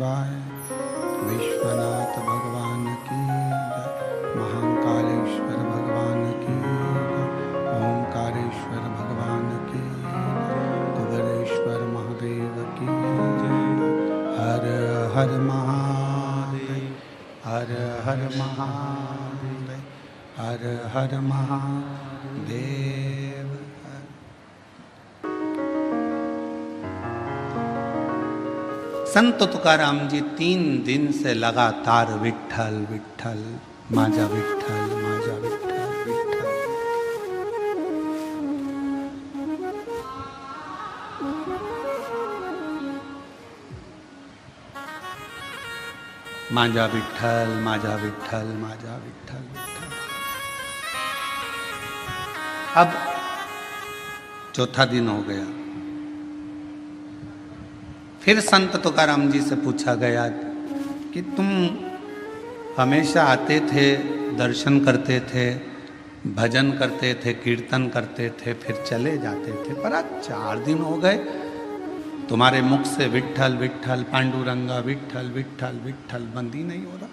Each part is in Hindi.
शिवाय। विश्वनाथ भगवान की जय। महाकालेश्वर भगवान की जय। ओंकारेश्वर भगवान की जय। कुबेरेश्वर महादेव की जय। हर हर महादेव, हर हर महादेव, हर हर महादेव। संत तुकाराम जी 3 दिन से लगातार विठ्ठल विठ्ठल, माजा विठ्ठल, माजा विठ्ठल, विठ्ठल। माजा विठ्ठल, माजा विठ्ठल, माजा विठ्ठल, विठ्ठल। अब चौथा दिन हो गया। फिर संत तुकाराम जी से पूछा गया कि तुम हमेशा आते थे, दर्शन करते थे, भजन करते थे, कीर्तन करते थे, फिर चले जाते थे, पर आज 4 दिन हो गए तुम्हारे मुख से विठ्ठल विठ्ठल, पांडुरंगा विठ्ठल विठ्ठल विठ्ठल बंद ही नहीं हो रहा।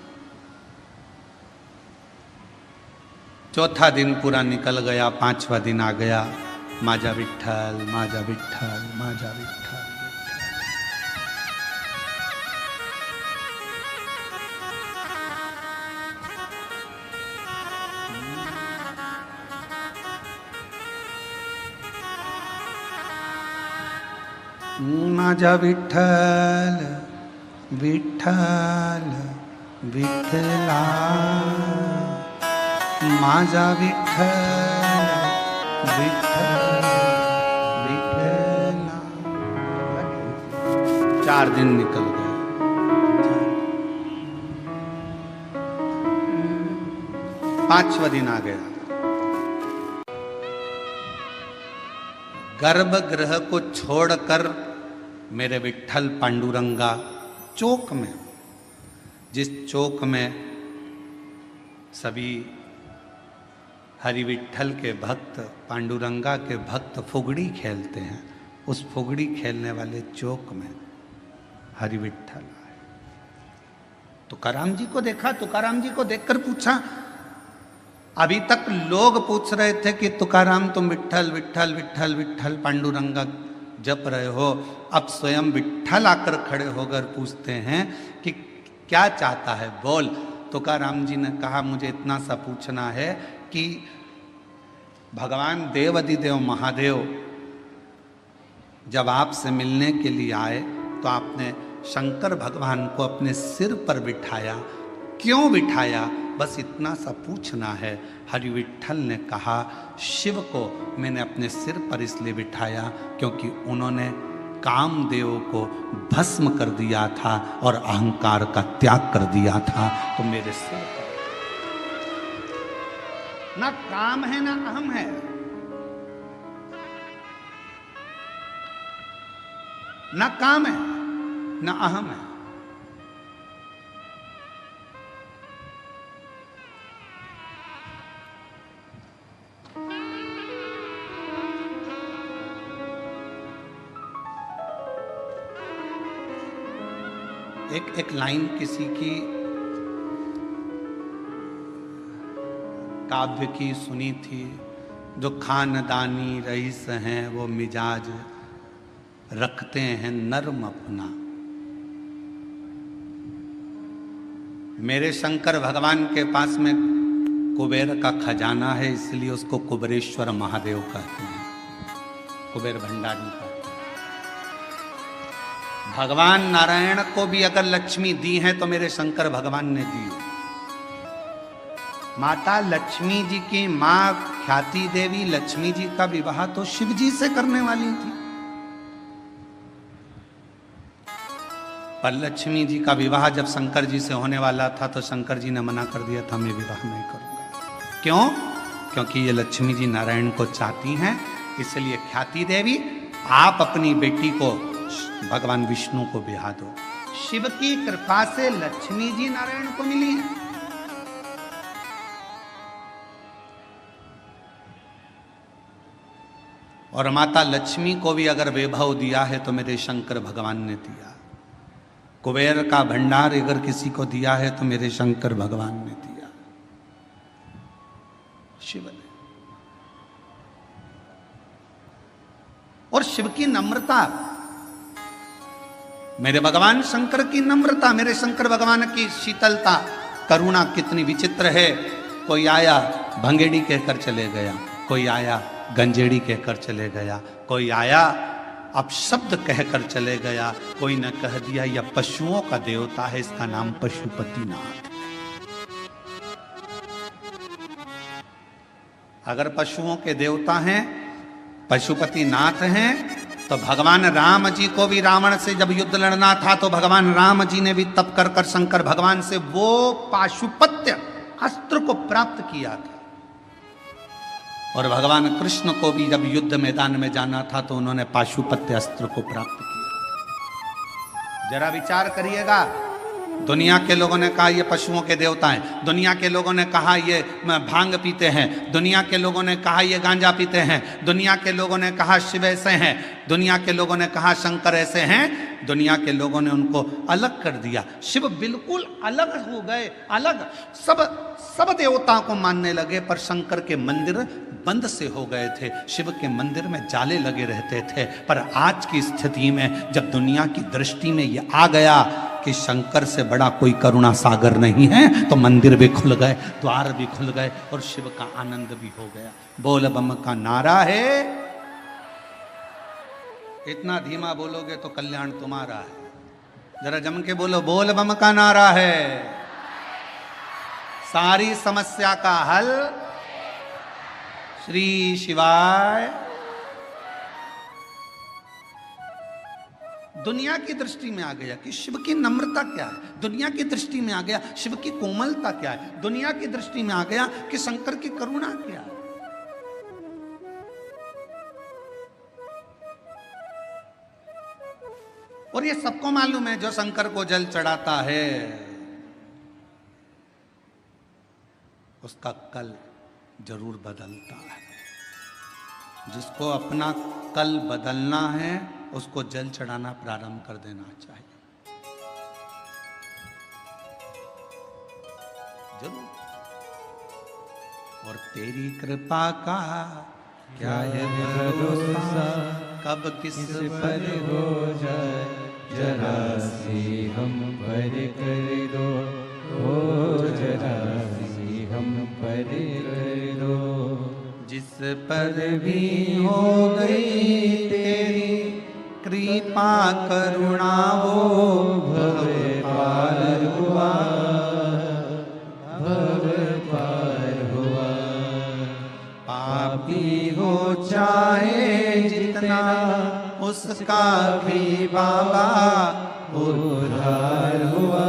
चौथा दिन पूरा निकल गया, 5वां दिन आ गया। माजा विठ्ठल, माजा विठ्ठल, माजा विठ्ठल। माजा विठ्ठल विठ्ठल विठ्ठला, माजा विठ्ठल विठ्ठल विठ्ठला। 4 दिन निकल गए। 5वां दिन आ गया। गर्भगृह को छोड़कर मेरे विठ्ठल पांडुरंगा चौक में, जिस चौक में सभी हरि विठ्ठल के भक्त, पांडुरंगा के भक्त फुगड़ी खेलते हैं, उस फुगड़ी खेलने वाले चौक में हरि विठ्ठल आए। तुकाराम जी को देखा, तुकाराम जी को देखकर पूछा। अभी तक लोग पूछ रहे थे कि तुकाराम तुम विठ्ठल विठ्ठल विठ्ठल विठ्ठल पांडुरंगा जप रहे हो, अब स्वयं विठ्ठल आकर खड़े होकर पूछते हैं कि क्या चाहता है, बोल। तुकाराम जी ने कहा मुझे इतना सा पूछना है कि भगवान देवाधिदेव महादेव जब आपसे मिलने के लिए आए तो आपने शंकर भगवान को अपने सिर पर बिठाया, क्यों बिठाया, बस इतना सा पूछना है। हरि विठ्ठल ने कहा शिव को मैंने अपने सिर पर इसलिए बिठाया क्योंकि उन्होंने कामदेव को भस्म कर दिया था और अहंकार का त्याग कर दिया था, तो मेरे सिर पर ना काम है ना अहम है। ना काम है ना अहम है। एक लाइन किसी की काव्य की सुनी थी, जो खानदानी रईस हैं वो मिजाज रखते हैं नर्म अपना। मेरे शंकर भगवान के पास में कुबेर का खजाना है, इसलिए उसको कुबेरेश्वर महादेव कहते हैं, कुबेर भंडारी कहते हैं। भगवान नारायण को भी अगर लक्ष्मी दी है तो मेरे शंकर भगवान ने दी। माता लक्ष्मी जी की मां ख्याति देवी लक्ष्मी जी का विवाह तो शिव जी से करने वाली थी, पर लक्ष्मी जी का विवाह जब शंकर जी से होने वाला था तो शंकर जी ने मना कर दिया था, मैं विवाह नहीं करूंगा। क्यों? क्योंकि ये लक्ष्मी जी नारायण को चाहती हैं, इसलिए ख्याति देवी आप अपनी बेटी को भगवान विष्णु को ब्याह दो। शिव की कृपा से लक्ष्मी जी नारायण को मिली है। और माता लक्ष्मी को भी अगर वैभव दिया है तो मेरे शंकर भगवान ने दिया। कुबेर का भंडार अगर किसी को दिया है तो मेरे शंकर भगवान ने दिया, शिव ने। और शिव की नम्रता, मेरे भगवान शंकर की नम्रता, मेरे शंकर भगवान की शीतलता, करुणा कितनी विचित्र है। कोई आया भंगेड़ी कहकर चले गया, कोई आया गंजेड़ी कहकर चले गया, कोई आया अपशब्द कहकर चले गया, कोई न कह दिया यह पशुओं का देवता है, इसका नाम पशुपतिनाथ। अगर पशुओं के देवता हैं, पशुपतिनाथ हैं, तो भगवान राम जी को भी रावण से जब युद्ध लड़ना था तो भगवान राम जी ने भी तप कर कर शंकर भगवान से वो पाशुपत्य अस्त्र को प्राप्त किया था। और भगवान कृष्ण को भी जब युद्ध मैदान में जाना था तो उन्होंने पाशुपत्य अस्त्र को प्राप्त किया। जरा विचार करिएगा, दुनिया के लोगों ने कहा ये पशुओं के देवता हैं, दुनिया के लोगों ने कहा ये भांग पीते हैं, दुनिया के लोगों ने कहा ये गांजा पीते हैं, दुनिया के लोगों ने कहा शिव ऐसे हैं, दुनिया के लोगों ने कहा शंकर ऐसे हैं, दुनिया के लोगों ने उनको अलग कर दिया। शिव बिल्कुल अलग हो गए, अलग सब देवताओं को मानने लगे, पर शंकर के मंदिर बंद से हो गए थे, शिव के मंदिर में जाले लगे रहते थे। पर आज की स्थिति में जब दुनिया की दृष्टि में ये आ गया कि शंकर से बड़ा कोई करुणा सागर नहीं है, तो मंदिर भी खुल गए, द्वार भी खुल गए और शिव का आनंद भी हो गया। बोल बम का नारा है, इतना धीमा बोलोगे तो कल्याण तुम्हारा है। जरा जम के बोलो, बोल बम का नारा है, सारी समस्या का हल श्री शिवाय। दुनिया की दृष्टि में आ गया कि शिव की नम्रता क्या है, दुनिया की दृष्टि में आ गया शिव की कोमलता क्या है, दुनिया की दृष्टि में आ गया कि शंकर की करुणा क्या है। और ये सबको मालूम है, जो शंकर को जल चढ़ाता है उसका कल जरूर बदलता है। जिसको अपना कल बदलना है उसको जल चढ़ाना प्रारंभ कर देना चाहिए, जरूर। और तेरी कृपा का क्या है भरोसा, कब किस पर हो जाए जरा सी हम पर कर दो, ओ जरा सी हम पर कर दो। जिस पर भी हो गई तेरी कृपा करुणा वो भव पार हुआ, भव पार हुआ। पापी हो चाहे जितना उसका भी बाबा उद्धार हुआ,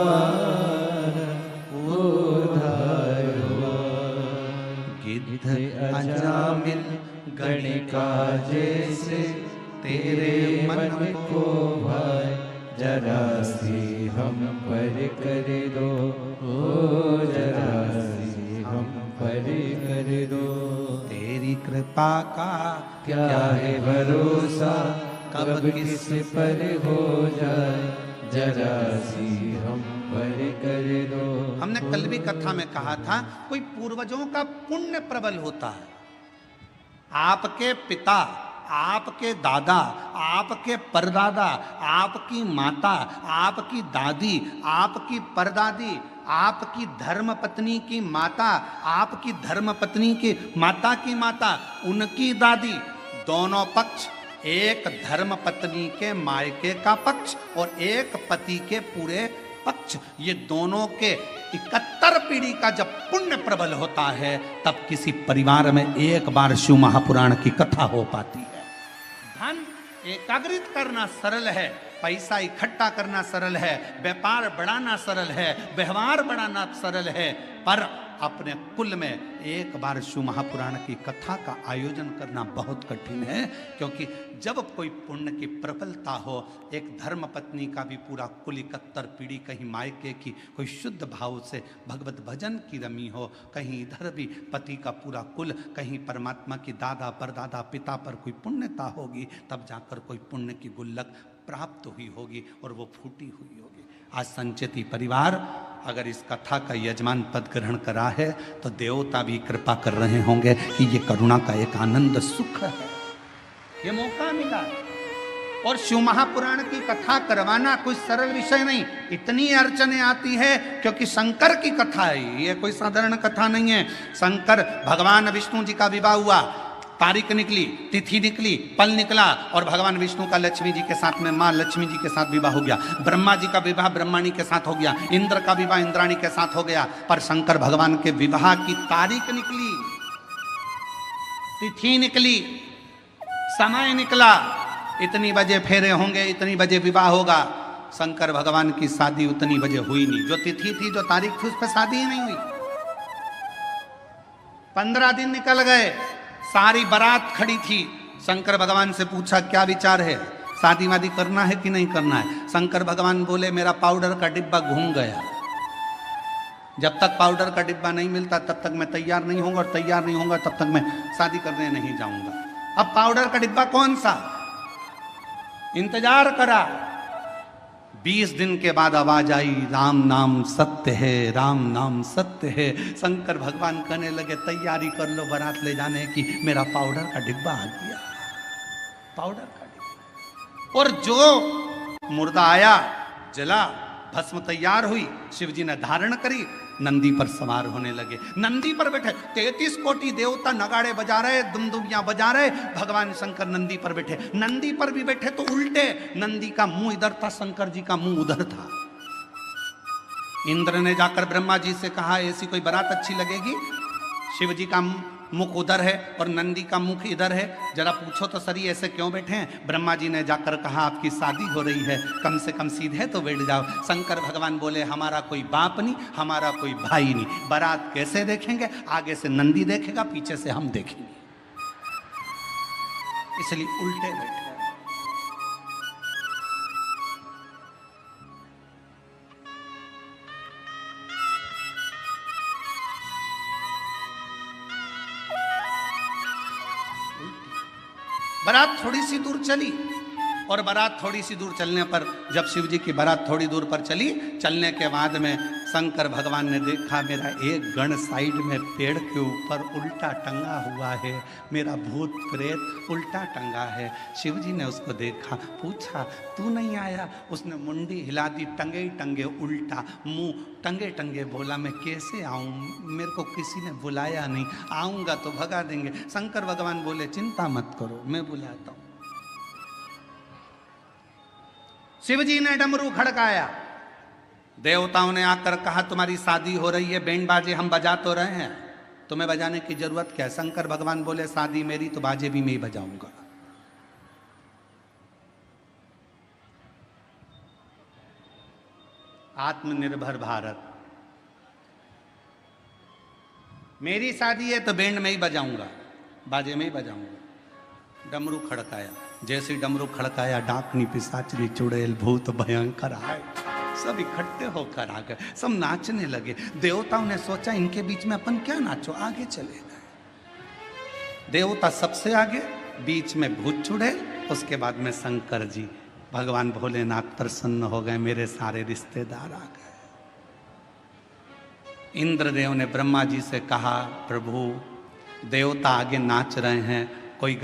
उद्धार हुआ। गिद्ध अजामिल गणिका जैसे तेरे मन को भाए, जरा सी हम पर कर दो, ओ जरा सी हम पर कर दो। तेरी कृपा का क्या है भरोसा, कब किस पर हो जाए जरा सी हम पर कर दो। हमने कल भी कथा में कहा था, कोई पूर्वजों का पुण्य प्रबल होता है। आपके पिता, आपके दादा, आपके परदादा, आपकी माता, आपकी दादी, आपकी परदादी, आपकी धर्म पत्नी की माता, आपकी धर्म पत्नी की माता की माता, उनकी दादी, दोनों पक्ष, एक धर्म पत्नी के मायके का पक्ष और एक पति के पूरे पक्ष, ये दोनों के 71 पीढ़ी का जब पुण्य प्रबल होता है तब किसी परिवार में एक बार शिव महापुराण की कथा हो पाती है। धन एकाग्रित करना सरल है, पैसा इकट्ठा करना सरल है, व्यापार बढ़ाना सरल है, व्यवहार बढ़ाना सरल है, पर अपने कुल में एक बार शिव महापुराण की कथा का आयोजन करना बहुत कठिन है। क्योंकि जब कोई पुण्य की प्रबलता हो, एक धर्म पत्नी का भी पूरा कुल 71 पीढ़ी, कहीं मायके की कोई शुद्ध भाव से भगवत भजन की रमी हो, कहीं इधर भी पति का पूरा कुल, कहीं परमात्मा की दादा परदादा पिता पर कोई पुण्यता होगी, तब जाकर कोई पुण्य की गुल्लक प्राप्त हुई होगी और वो फूटी हुई होगी। आज संचेती परिवार अगर इस कथा का यजमान पद ग्रहण करा है तो देवता भी कृपा कर रहे होंगे कि ये करुणा का एक आनंद सुख है, ये मौका मिला। और शिव महापुराण की कथा करवाना कोई सरल विषय नहीं, इतनी अड़चने आती है क्योंकि शंकर की कथा है, ये कोई साधारण कथा नहीं है। शंकर भगवान विष्णु जी का विवाह हुआ, तारीख निकली, तिथि निकली, पल निकला और भगवान विष्णु का लक्ष्मी जी के साथ में मां लक्ष्मी जी के साथ विवाह हो गया। ब्रह्मा जी का विवाह ब्रह्माणी के साथ हो गया, इंद्र का विवाह इंद्राणी के साथ हो गया। पर शंकर भगवान के विवाह की तारीख निकली, तिथि निकली, समय निकला, इतनी बजे फेरे होंगे, इतनी बजे विवाह होगा। शंकर भगवान की शादी उतनी बजे हुई नहीं, जो तिथि थी, जो तारीख थी, उस पर शादी ही नहीं हुई। 15 दिन निकल गए, सारी बारात खड़ी थी। शंकर भगवान से पूछा क्या विचार है, शादी वादी करना है कि नहीं करना है। शंकर भगवान बोले मेरा पाउडर का डिब्बा घूम गया, जब तक पाउडर का डिब्बा नहीं मिलता तब तक मैं तैयार नहीं होऊंगा, और तैयार नहीं होऊंगा तब तक मैं शादी करने नहीं जाऊंगा। अब पाउडर का डिब्बा कौन सा, इंतजार करा। 20 दिन के बाद आवाज आई राम नाम सत्य है, राम नाम सत्य है। शंकर भगवान कहने लगे तैयारी कर लो बारात ले जाने की, मेरा पाउडर का डिब्बा आ गया, पाउडर का डिब्बा। और जो मुर्दा आया, जला, भस्म तैयार हुई, शिव जी ने धारण करी, नंदी पर सवार होने लगे। नंदी पर बैठे 33 कोटि देवता नगाड़े बजा रहे, दुमदुमियां बजा रहे, भगवान शंकर नंदी पर बैठे। नंदी पर भी बैठे तो उल्टे, नंदी का मुंह इधर था, शंकर जी का मुंह उधर था। इंद्र ने जाकर ब्रह्मा जी से कहा ऐसी कोई बारात अच्छी लगेगी, शिव जी का मुख उधर है और नंदी का मुख इधर है, जरा पूछो तो सही ऐसे क्यों बैठे हैं। ब्रह्मा जी ने जाकर कहा आपकी शादी हो रही है, कम से कम सीधे तो बैठ जाओ। शंकर भगवान बोले हमारा कोई बाप नहीं, हमारा कोई भाई नहीं, बारात कैसे देखेंगे, आगे से नंदी देखेगा, पीछे से हम देखेंगे, इसलिए उल्टे बैठे। बारात थोड़ी सी दूर चली, और बारात थोड़ी सी दूर चलने पर जब शिव जी की बारात थोड़ी दूर पर चली, चलने के बाद में शंकर भगवान ने देखा मेरा एक गण साइड में पेड़ के ऊपर उल्टा टंगा हुआ है, मेरा भूत प्रेत उल्टा टंगा है। शिव जी ने उसको देखा, पूछा तू नहीं आया, उसने मुंडी हिला दी, टंगे टंगे उल्टा, मुंह टंगे टंगे बोला मैं कैसे आऊं, मेरे को किसी ने बुलाया नहीं, आऊंगा तो भगा देंगे। शंकर भगवान बोले चिंता मत करो, मैं बुलाता हूं। शिव जी ने डमरू खड़काया, देवताओं ने आकर कहा तुम्हारी शादी हो रही है, बैंड बाजे हम बजा तो रहे हैं, तुम्हें बजाने की जरूरत क्या है। शंकर भगवान बोले शादी मेरी तो बाजे भी मैं ही बजाऊंगा। आत्मनिर्भर भारत, मेरी शादी है तो बैंड में ही बजाऊंगा, बाजे में ही बजाऊंगा। डमरू खड़काया, जैसे डमरू खड़काया डाकनी पिशाचनी चुड़ैल भूत भयंकर आए, सब इकट्ठे होकर आ गए, सब नाचने लगे। देवताओं ने सोचा इनके बीच में अपन क्या नाचो, आगे चले गए। देवता सबसे आगे, बीच में भूत चुड़ैल, उसके बाद में शंकर जी। भगवान भोलेनाथ प्रसन्न हो गए, मेरे सारे रिश्तेदार आ गए। इंद्रदेव ने ब्रह्मा जी से कहा प्रभु देवता आगे नाच रहे हैं, कोई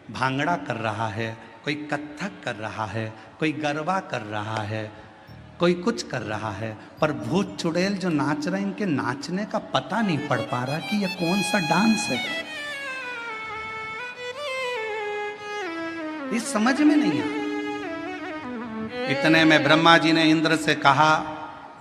भांगड़ा कर रहा है, कोई कथक कर रहा है, कोई गरबा कर रहा है, कोई कुछ कर रहा है, पर भूत चुड़ैल जो नाच रहे हैं इनके नाचने का पता नहीं पड़ पा रहा कि ये कौन सा डांस है, ये समझ में नहीं आ। इतने में ब्रह्मा जी ने इंद्र से कहा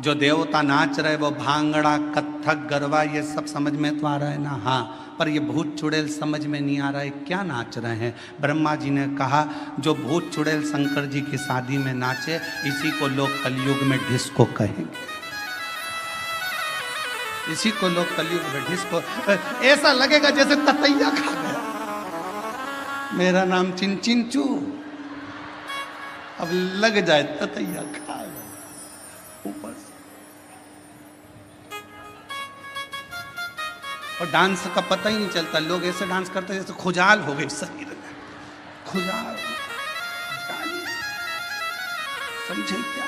जो देवता नाच रहे वो भांगड़ा कथक गरबा ये सब समझ में तो आ रहा है ना, हाँ, पर ये भूत चुड़ैल समझ में नहीं आ रहा है क्या नाच रहे हैं। ब्रह्मा जी ने कहा जो भूत चुड़ैल शंकर जी की शादी में नाचे इसी को लोग कलयुग में डिस्को कहेंगे, इसी को लोग कलयुग में डिस्को, ऐसा लगेगा जैसे ततैया खा गया, मेरा नाम चिंचिंचू, अब लग जाए ततैया खा गया ऊपर से। और डांस का पता ही नहीं चलता, लोग ऐसे डांस करते जैसे खुजाल हो गई शरीर में, खुजाल। समझे क्या?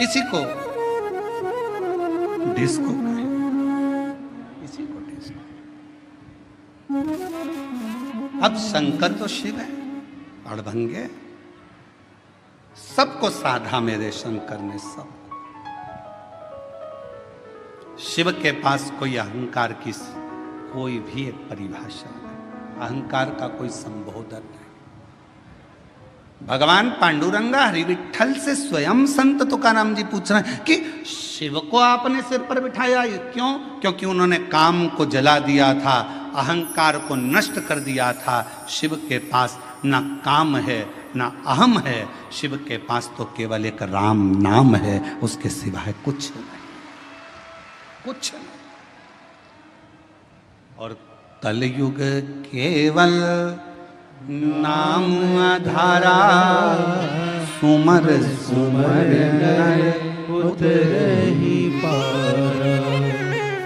इसी को डिस्को कहें, इसी को डिस्को। अब शंकर तो शिव है, अड़भंगे, सबको साधा मेरे शंकर ने, सब। शिव के पास कोई अहंकार की कोई भी एक परिभाषा नहीं, अहंकार का कोई संबोधन नहीं। भगवान पांडुरंगा हरिविठल से स्वयं संत तुकाराम जी पूछ रहे हैं कि शिव को आपने सिर पर बिठाया, क्यों? क्योंकि उन्होंने काम को जला दिया था, अहंकार को नष्ट कर दिया था। शिव के पास ना काम है ना अहम है, शिव के पास तो केवल एक राम नाम है, उसके सिवाय कुछ नहीं, कुछ नहीं। और कलयुग केवल नाम आधारा, सुमर सुमर नर उतरहि पारा।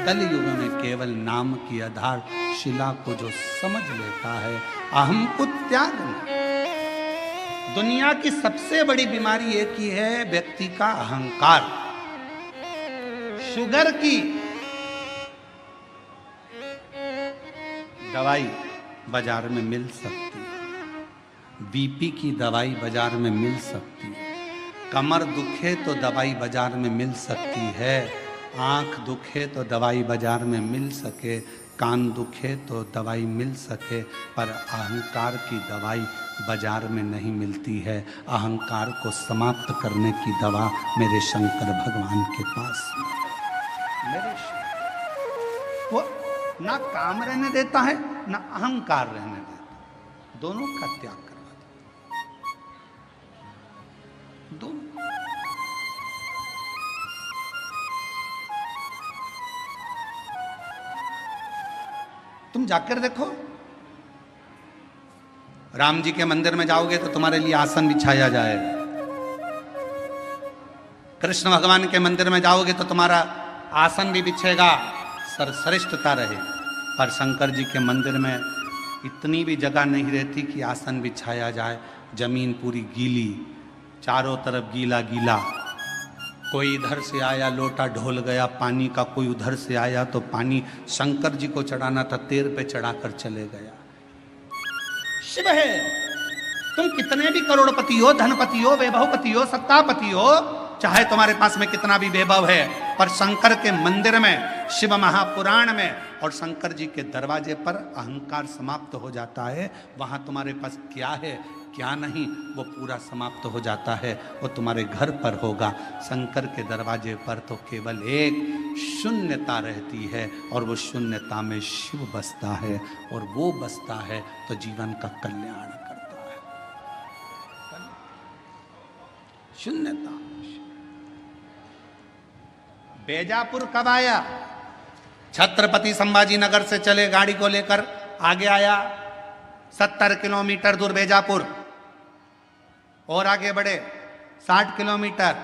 कलयुग में केवल नाम की आधार शिला को जो समझ लेता है, अहम को त्याग नहीं। दुनिया की सबसे बड़ी बीमारी एक ही है, व्यक्ति का अहंकार। शुगर की दवाई बाजार में मिल सकती है, बीपी की दवाई बाजार में मिल सकती है, कमर दुखे तो दवाई बाजार में मिल सकती है, आंख दुखे तो दवाई बाजार में मिल सके, कान दुखे तो दवाई मिल सके, पर अहंकार की दवाई बाजार में नहीं मिलती है। अहंकार को समाप्त करने की दवा मेरे शंकर भगवान के पास है। मेरे वो ना काम रहने देता है ना अहंकार रहने देता, दोनों का त्याग करवा देता, दोनों। तुम जाकर देखो, राम जी के मंदिर में जाओगे तो तुम्हारे लिए आसन बिछाया जाएगा, कृष्ण भगवान के मंदिर में जाओगे तो तुम्हारा आसन भी बिछेगा, सर्वश्रेष्ठता रहे। पर शंकर जी के मंदिर में इतनी भी जगह नहीं रहती कि आसन बिछाया जाए, जमीन पूरी गीली, चारों तरफ गीला गीला। कोई इधर से आया लोटा ढोल गया पानी का, कोई उधर से आया तो पानी शंकर जी को चढ़ाना था, तेर पे चढ़ाकर चले गया। शिव है, तुम कितने भी करोड़पति हो, धनपति हो, वैभवपति हो, सत्तापति हो, चाहे तुम्हारे पास में कितना भी वैभव है, पर शंकर के मंदिर में, शिव महापुराण में और शंकर जी के दरवाजे पर अहंकार समाप्त हो जाता है। वहां तुम्हारे पास क्या है क्या नहीं वो पूरा समाप्त हो जाता है, वो तुम्हारे घर पर होगा। शंकर के दरवाजे पर तो केवल एक शून्यता रहती है और वो शून्यता में शिव बसता है, और वो बसता है तो जीवन का कल्याण करता है। शून्यता। बेजापुर कब आया? छत्रपति संभाजी नगर से चले गाड़ी को लेकर, आगे आया 70 किलोमीटर दूर बेजापुर, और आगे बढ़े 60 किलोमीटर,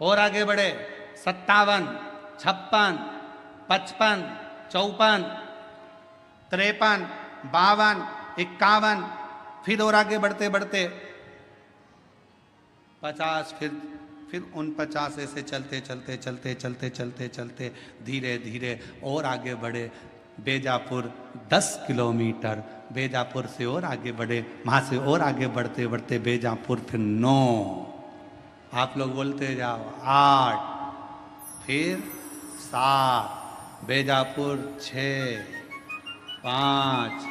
और आगे बढ़े 57, 56, 55, 54, 53, 52, 51, फिर और आगे बढ़ते बढ़ते 50, फिर 49, ऐसे चलते चलते चलते चलते चलते चलते धीरे धीरे और आगे बढ़े। बेजापुर 10 किलोमीटर, बेजापुर से और आगे बढ़े, वहाँ से और आगे बढ़ते बढ़ते बेजापुर फिर 9, आप लोग बोलते जाओ 8, फिर 7, बेजापुर 6, 5,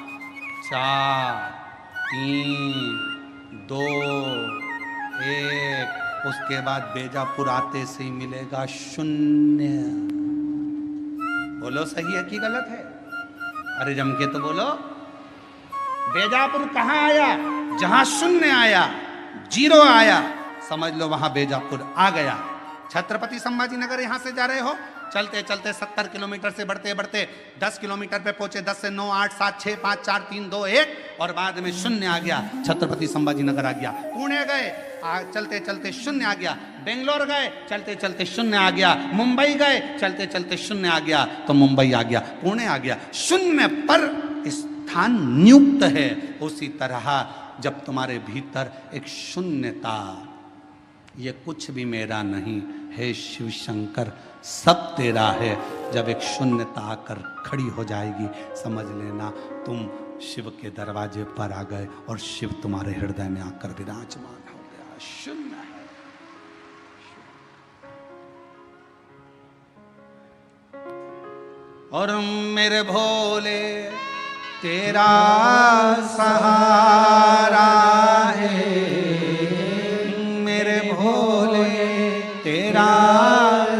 4, 3, 2, 1। उसके बाद बेजापुर आते से ही मिलेगा शून्य। बोलो सही है कि गलत है? अरे जम के तो बोलो। बेजापुर कहाँ आया? जहां शून्य आया, जीरो आया, समझ लो वहां बेजापुर आ गया। छत्रपति संभाजी नगर यहां से जा रहे हो, चलते चलते 70 किलोमीटर से बढ़ते बढ़ते 10 किलोमीटर पे पहुंचे, 10 से 9, 8, 7, 6, 5, 4, 3, 2, 1 और बाद में शून्य आ गया। छत्रपति संभाजी नगर आ गया। पुणे गए, चलते चलते शून्य आ गया। बेंगलोर गए, चलते चलते शून्य आ गया। मुंबई गए, चलते चलते शून्य आ गया, तो मुंबई आ गया, पुणे आ गया। शून्य पर स्थान नियुक्त है। उसी तरह जब तुम्हारे भीतर एक शून्यता, ये कुछ भी मेरा नहीं है शिव शंकर सब तेरा है, जब एक शून्यता आकर खड़ी हो जाएगी, समझ लेना तुम शिव के दरवाजे पर आ गए और शिव तुम्हारे हृदय में आकर विराजमान हो गया। शून्य है। और मेरे भोले तेरा सहारा है, मेरे भोले तेरा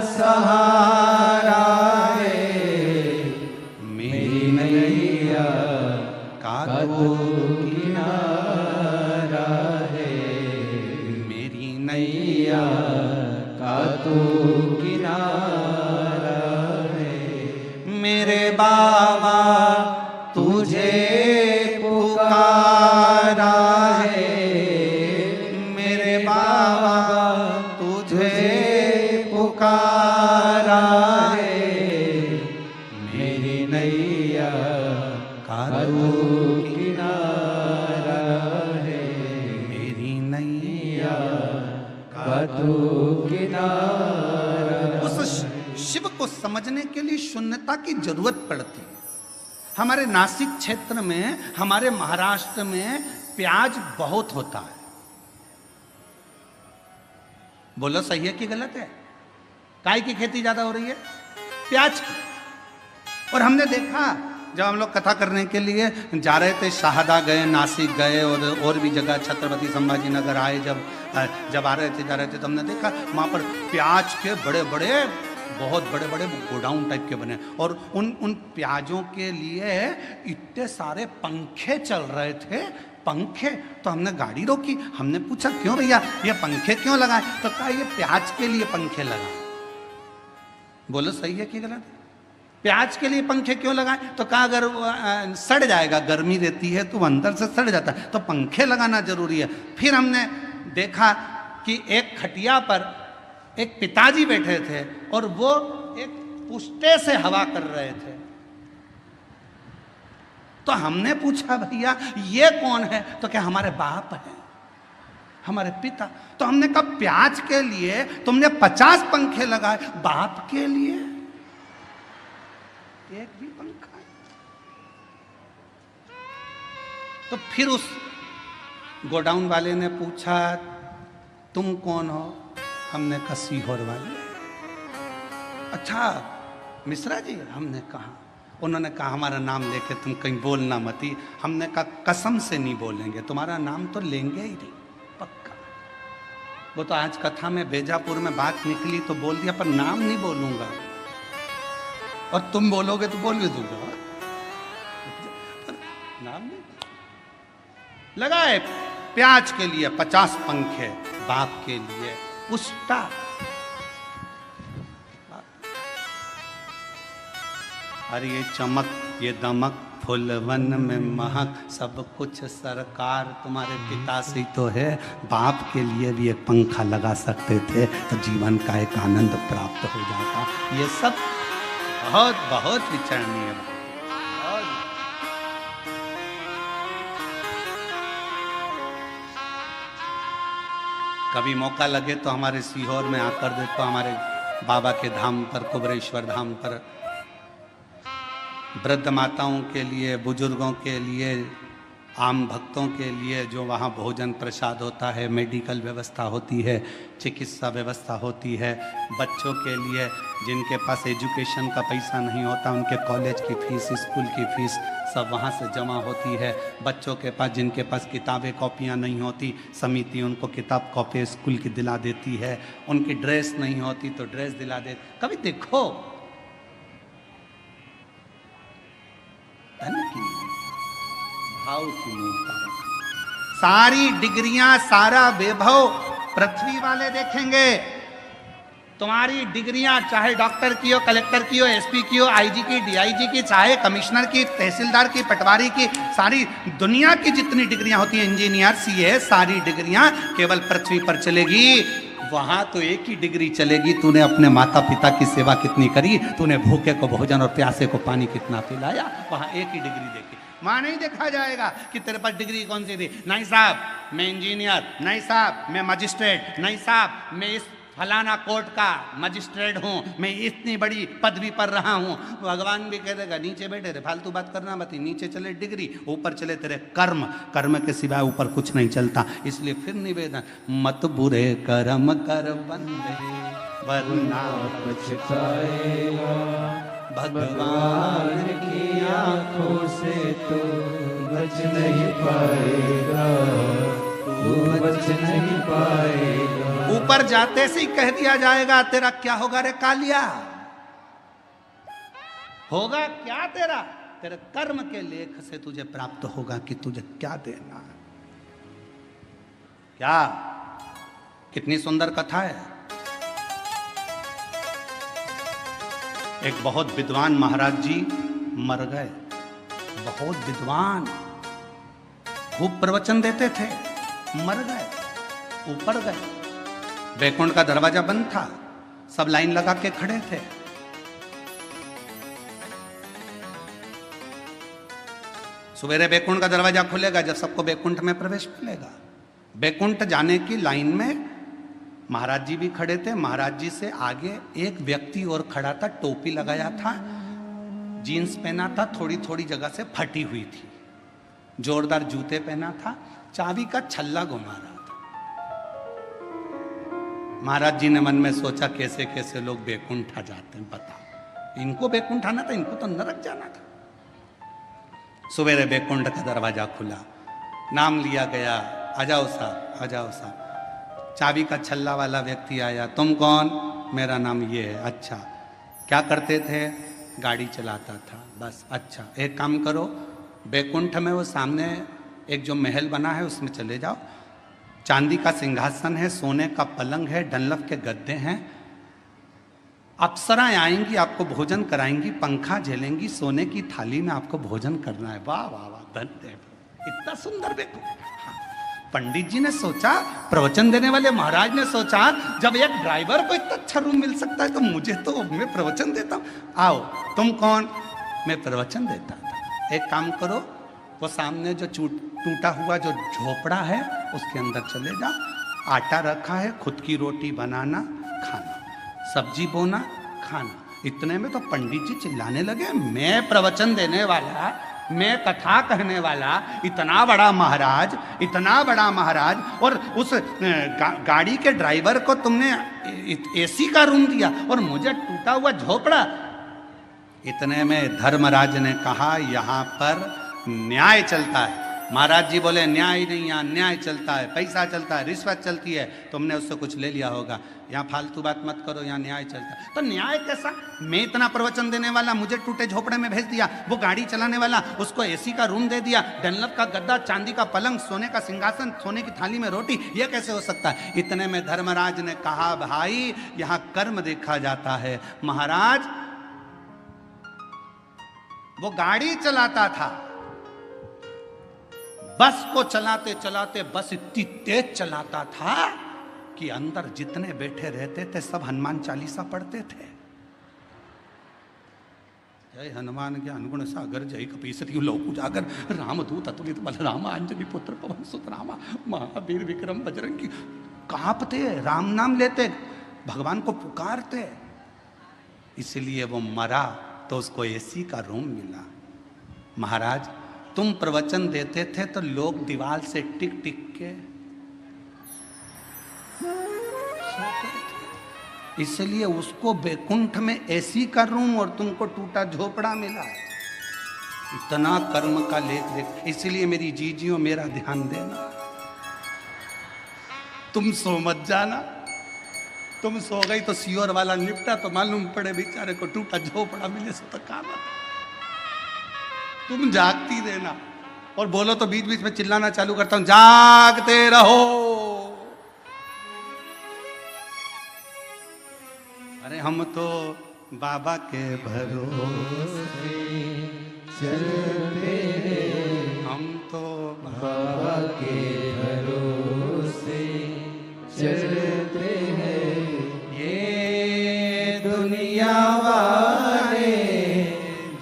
सहारा है, मेरी नैया का तो किनारा है, मेरी नैया का तो किनारा है। मेरे बाबा तुझे पुकारा है, मेरे बाबा तुझे पुकारा है, मेरी नैया का तू किनारा है, मेरी नैया का तू किनारा। उस शिव को समझने के लिए शून्यता की जरूरत पड़ती है। हमारे नासिक क्षेत्र में, हमारे महाराष्ट्र में प्याज बहुत होता है। बोलो सही है कि गलत है? काय की खेती ज्यादा हो रही है? प्याज की। और हमने देखा जब हम लोग कथा करने के लिए जा रहे थे, शाहदा गए, नासिक गए और भी जगह छत्रपति संभाजी नगर आए, जब आ रहे थे जा रहे थे तो हमने देखा वहाँ पर प्याज के बड़े बड़े, बहुत बड़े बड़े गोडाउन टाइप के बने, और उन प्याजों के लिए इतने सारे पंखे चल रहे थे। पंखे, तो हमने गाड़ी रोकी, हमने पूछा क्यों भैया ये पंखे क्यों लगाए? तो कहा ये प्याज के लिए पंखे लगाए। बोलो सही है कि गलत है? प्याज के लिए पंखे क्यों लगाए? तो कहा अगर सड़ जाएगा, गर्मी रहती है तो अंदर से सड़ जाता है, तो पंखे लगाना जरूरी है। फिर हमने देखा कि एक खटिया पर एक पिताजी बैठे थे और वो एक पुष्टे से हवा कर रहे थे। तो हमने पूछा भैया ये कौन है? तो क्या हमारे बाप है, हमारे पिता। तो हमने कहा प्याज के लिए तुमने 50 पंखे लगाए, बाप के लिए एक भी पंखा। तो फिर उस गोडाउन वाले ने पूछा तुम कौन हो? हमने कहा सीहोर वाले। अच्छा मिश्रा जी? हमने कहा। उन्होंने कहा हमारा नाम लेके तुम कहीं बोलना मती। हमने कहा कसम से नहीं बोलेंगे, तुम्हारा नाम तो लेंगे ही नहीं, पक्का। वो तो आज कथा में बेजापुर में बात निकली तो बोल दिया, पर नाम नहीं बोलूंगा, और तुम बोलोगे तो बोल भी दूंगा, नाम नहीं। लगाए प्याज के लिए 50 पंखे, बाप के लिए पुष्टा। अरे ये चमक, ये दमक, फूलवन में महक, सब कुछ सरकार तुम्हारे पिता से तो है। बाप के लिए भी एक पंखा लगा सकते थे तो जीवन का एक आनंद प्राप्त हो जाता। ये सब बहुत बहुत विचारणीय है। कभी मौका लगे तो हमारे सीहोर में आकर देखो, हमारे बाबा के धाम पर, कुबरेश्वर धाम पर वृद्ध माताओं के लिए, बुजुर्गों के लिए, आम भक्तों के लिए जो वहाँ भोजन प्रसाद होता है, मेडिकल व्यवस्था होती है, चिकित्सा व्यवस्था होती है। बच्चों के लिए जिनके पास एजुकेशन का पैसा नहीं होता, उनके कॉलेज की फीस, स्कूल की फीस सब वहाँ से जमा होती है। बच्चों के पास जिनके पास किताबें कॉपियाँ नहीं होती, समिति उनको किताब कॉपी स्कूल की दिला देती है। उनकी ड्रेस नहीं होती तो ड्रेस दिला दे। कभी देखो धन की भाव की मूर्ता, सारी डिग्रियां, सारा वैभव पृथ्वी वाले देखेंगे, तुम्हारी डिग्रियां चाहे डॉक्टर की हो, कलेक्टर की हो, एसपी की हो, आईजी की, डीआईजी की, चाहे कमिश्नर की, तहसीलदार की, पटवारी की, सारी दुनिया की जितनी डिग्रियां होती हैं, इंजीनियर, सीए, सारी डिग्रियां केवल पृथ्वी पर चलेगी। वहां तो एक ही डिग्री चलेगी, तूने अपने माता पिता की सेवा कितनी करी, तूने भूखे को भोजन और प्यासे को पानी कितना पिलाया, वहां एक ही डिग्री देखी। वहां नहीं देखा जाएगा कि तेरे पास डिग्री कौन सी थी। नहीं साहब मैं इंजीनियर, नहीं साहब मैं मजिस्ट्रेट, नहीं साहब मैं इस फलाना कोर्ट का मजिस्ट्रेट हूँ, मैं इतनी बड़ी पदवी पर रहा हूँ। भगवान भी कह देगा नीचे बैठे रे, फालतू बात करना मत, नीचे चले डिग्री, ऊपर चले तेरे कर्म, कर्म के सिवाय ऊपर कुछ नहीं चलता। इसलिए फिर निवेदन, मत बुरे कर्म कर बंदे वरना पछताएगा, भगवान की आंखों से तो बच नहीं पाएगा, तू बच नहीं पाएगा। ऊपर जाते से ही कह दिया जाएगा तेरा क्या होगा रे कालिया, होगा क्या तेरा, तेरे कर्म के लेख से तुझे प्राप्त होगा कि तुझे क्या देना है। क्या कितनी सुंदर कथा है। एक बहुत विद्वान महाराज जी मर गए, बहुत विद्वान, खूब प्रवचन देते थे, मर गए, ऊपर गए, बैकुंठ का दरवाजा बंद था, सब लाइन लगा के खड़े थे। सवेरे बैकुंठ का दरवाजा खुलेगा जब सबको बैकुंठ में प्रवेश मिलेगा। बैकुंठ जाने की लाइन में महाराज जी भी खड़े थे। महाराज जी से आगे एक व्यक्ति और खड़ा था, टोपी लगाया था, जीन्स पहना था, थोड़ी थोड़ी जगह से फटी हुई थी, जोरदार जूते पहना था, चाबी का छल्ला घुमा रहा था। महाराज जी ने मन में सोचा कैसे कैसे लोग बैकुंठ आ जाते हैं, बताओ, इनको बैकुंठ आना था, इनको तो नरक जाना था। सवेरे बैकुंठ का दरवाजा खुला, नाम लिया गया, आ जाओ साहब, आ जाओ साहब। चाबी का छल्ला वाला व्यक्ति आया, तुम कौन? मेरा नाम ये है। अच्छा, क्या करते थे? गाड़ी चलाता था, बस। अच्छा, एक काम करो, बैकुंठ में वो सामने एक जो महल बना है उसमें चले जाओ, चांदी का सिंहासन है, सोने का पलंग है, डनलप के गद्दे हैं, अप्सराएं आएंगी, आपको भोजन कराएंगी, पंखा झेलेंगी, सोने की थाली में आपको भोजन करना है। वाह वाह वाह, धन्य, इतना सुंदर बैकुंठ। पंडित जी ने सोचा, प्रवचन देने वाले महाराज ने सोचा, जब एक ड्राइवर को इतना अच्छा रूम मिल सकता है तो मुझे तो, मैं प्रवचन देता हूँ। आओ, तुम कौन? मैं प्रवचन देता था। एक काम करो, वो सामने जो टूटा हुआ जो झोपड़ा है उसके अंदर चले जाओ, आटा रखा है, खुद की रोटी बनाना, खाना, सब्जी बोना, खाना। इतने में तो पंडित जी चिल्लाने लगे, मैं प्रवचन देने वाला, मैं कथा कहने वाला, इतना बड़ा महाराज, इतना बड़ा महाराज, और उस गाड़ी के ड्राइवर को तुमने एसी का रूम दिया और मुझे टूटा हुआ झोपड़ा। इतने में धर्मराज ने कहा, यहाँ पर न्याय चलता है। महाराज जी बोले, न्याय नहीं, यहाँ न्याय चलता है, पैसा चलता है, रिश्वत चलती है, तुमने उससे कुछ ले लिया होगा, यहाँ फालतू बात मत करो, यहाँ न्याय चलता है। तो न्याय कैसा? मैं इतना प्रवचन देने वाला, मुझे टूटे झोपड़े में भेज दिया, वो गाड़ी चलाने वाला, उसको एसी का रूम दे दिया, डनलप का गद्दा, चांदी का पलंग, सोने का सिंहासन, सोने की थाली में रोटी, ये कैसे हो सकता है? इतने में धर्मराज ने कहा, भाई यहाँ कर्म देखा जाता है। महाराज वो गाड़ी चलाता था, बस को चलाते चलाते बस इतनी तेज चलाता था कि अंदर जितने बैठे रहते थे सब हनुमान चालीसा पढ़ते थे। जय हनुमान ज्ञान गुण सागर, जय कपीसति लोक उजागर, रामदूत अतुलित बल राम, अंजनी पुत्र पवन सुत रामा, महावीर विक्रम बजरंगी। कांपते, राम नाम लेते, भगवान को पुकारते। इसलिए वो मरा तो उसको एसी का रूम मिला। महाराज तुम प्रवचन देते थे तो लोग दीवार से टिक टिक के इसलिए उसको बैकुंठ में एसी का रूम और तुमको टूटा झोपड़ा मिला। इतना कर्म का लेख देख। इसलिए मेरी जीजियों, मेरा ध्यान देना, तुम सो मत जाना। तुम सो गई तो सियोर वाला निपटा तो मालूम पड़े बेचारे को टूटा झोपड़ा मिले से तो काम। तुम जागती रहना। और बोलो तो बीच बीच में चिल्लाना चालू करता हूं, जागते रहो। अरे हम तो बाबा के भरोसे चलते हैं, हम तो बाबा के भरोसे चलते हैं। ये दुनिया वाले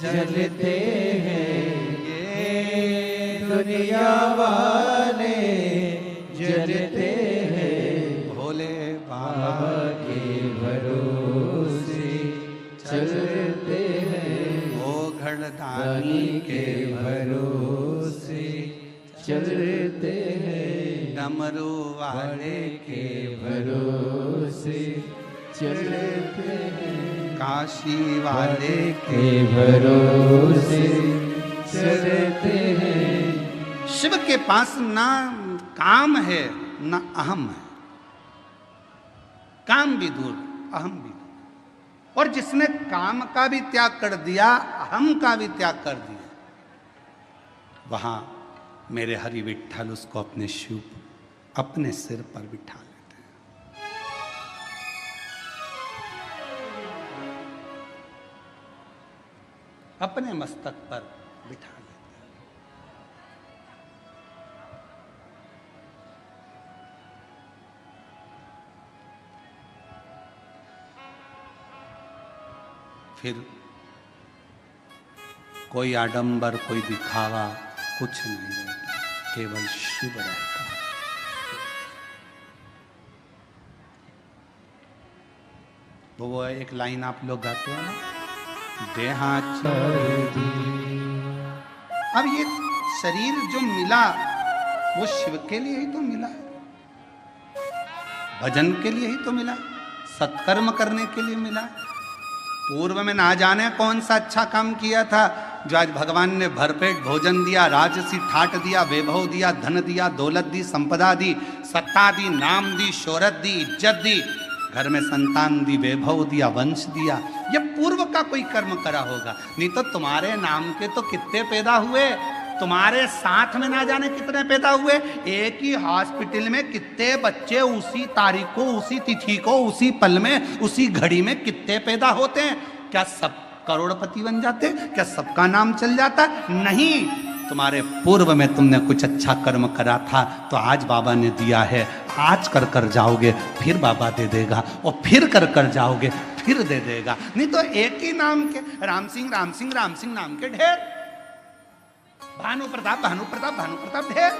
जलते हैं, ये दुनिया वाले जलते हैं। भोले बाबा बाबा के भरोसे चलते हैं, ओ घड़दानी दानी के भरोसे चलते हैं। डमरू वाले के भरोसे चलते हैं, काशी वाले के भरोसे चलते हैं। शिव के पास ना काम है ना अहम है। काम भी दूर, अहम भी दूर। और जिसने काम का भी त्याग कर दिया, अहम का भी त्याग कर दिया, वहां मेरे हरि विठ्ठल उसको अपने शिव अपने सिर पर बिठा लेते हैं। अपने मस्तक पर बिठा लेते हैं। फिर कोई आडंबर, कोई दिखावा कुछ नहीं रहता, केवल शिव रहता है। वो एक लाइन आप लोग गाते हो ना, अब ये शरीर जो मिला वो शिव के लिए ही तो मिला है, भजन के लिए ही तो मिला, सत्कर्म करने के लिए मिला। पूर्व में ना जाने कौन सा अच्छा काम किया था जो आज भगवान ने भरपेट भोजन दिया, राजसी ठाट दिया, वैभव दिया, धन दिया, दौलत दी, संपदा दी, सत्ता दी, नाम दी, शोहरत दी, इज्जत दी, घर में संतान दी, वैभव दिया, वंश दिया। ये पूर्व का कोई कर्म करा होगा, नहीं तो तुम्हारे नाम के तो कितने पैदा हुए, तुम्हारे साथ में ना जाने कितने पैदा हुए। एक ही हॉस्पिटल में कितने बच्चे उसी तारीख को, उसी तिथि को, उसी पल में, उसी घड़ी में कितने पैदा होते हैं। क्या सब करोड़पति बन जाते? क्या सबका नाम चल जाता? नहीं, तुम्हारे पूर्व में तुमने कुछ अच्छा कर्म करा था तो आज बाबा ने दिया है, आज कर कर जाओगे फिर बाबा दे देगा, और फिर कर जाओगे फिर दे देगा। नहीं तो एक ही नाम के राम सिंह राम सिंह राम सिंह नाम के ढेर, भानु प्रताप भानु प्रताप भानु प्रताप ढेर।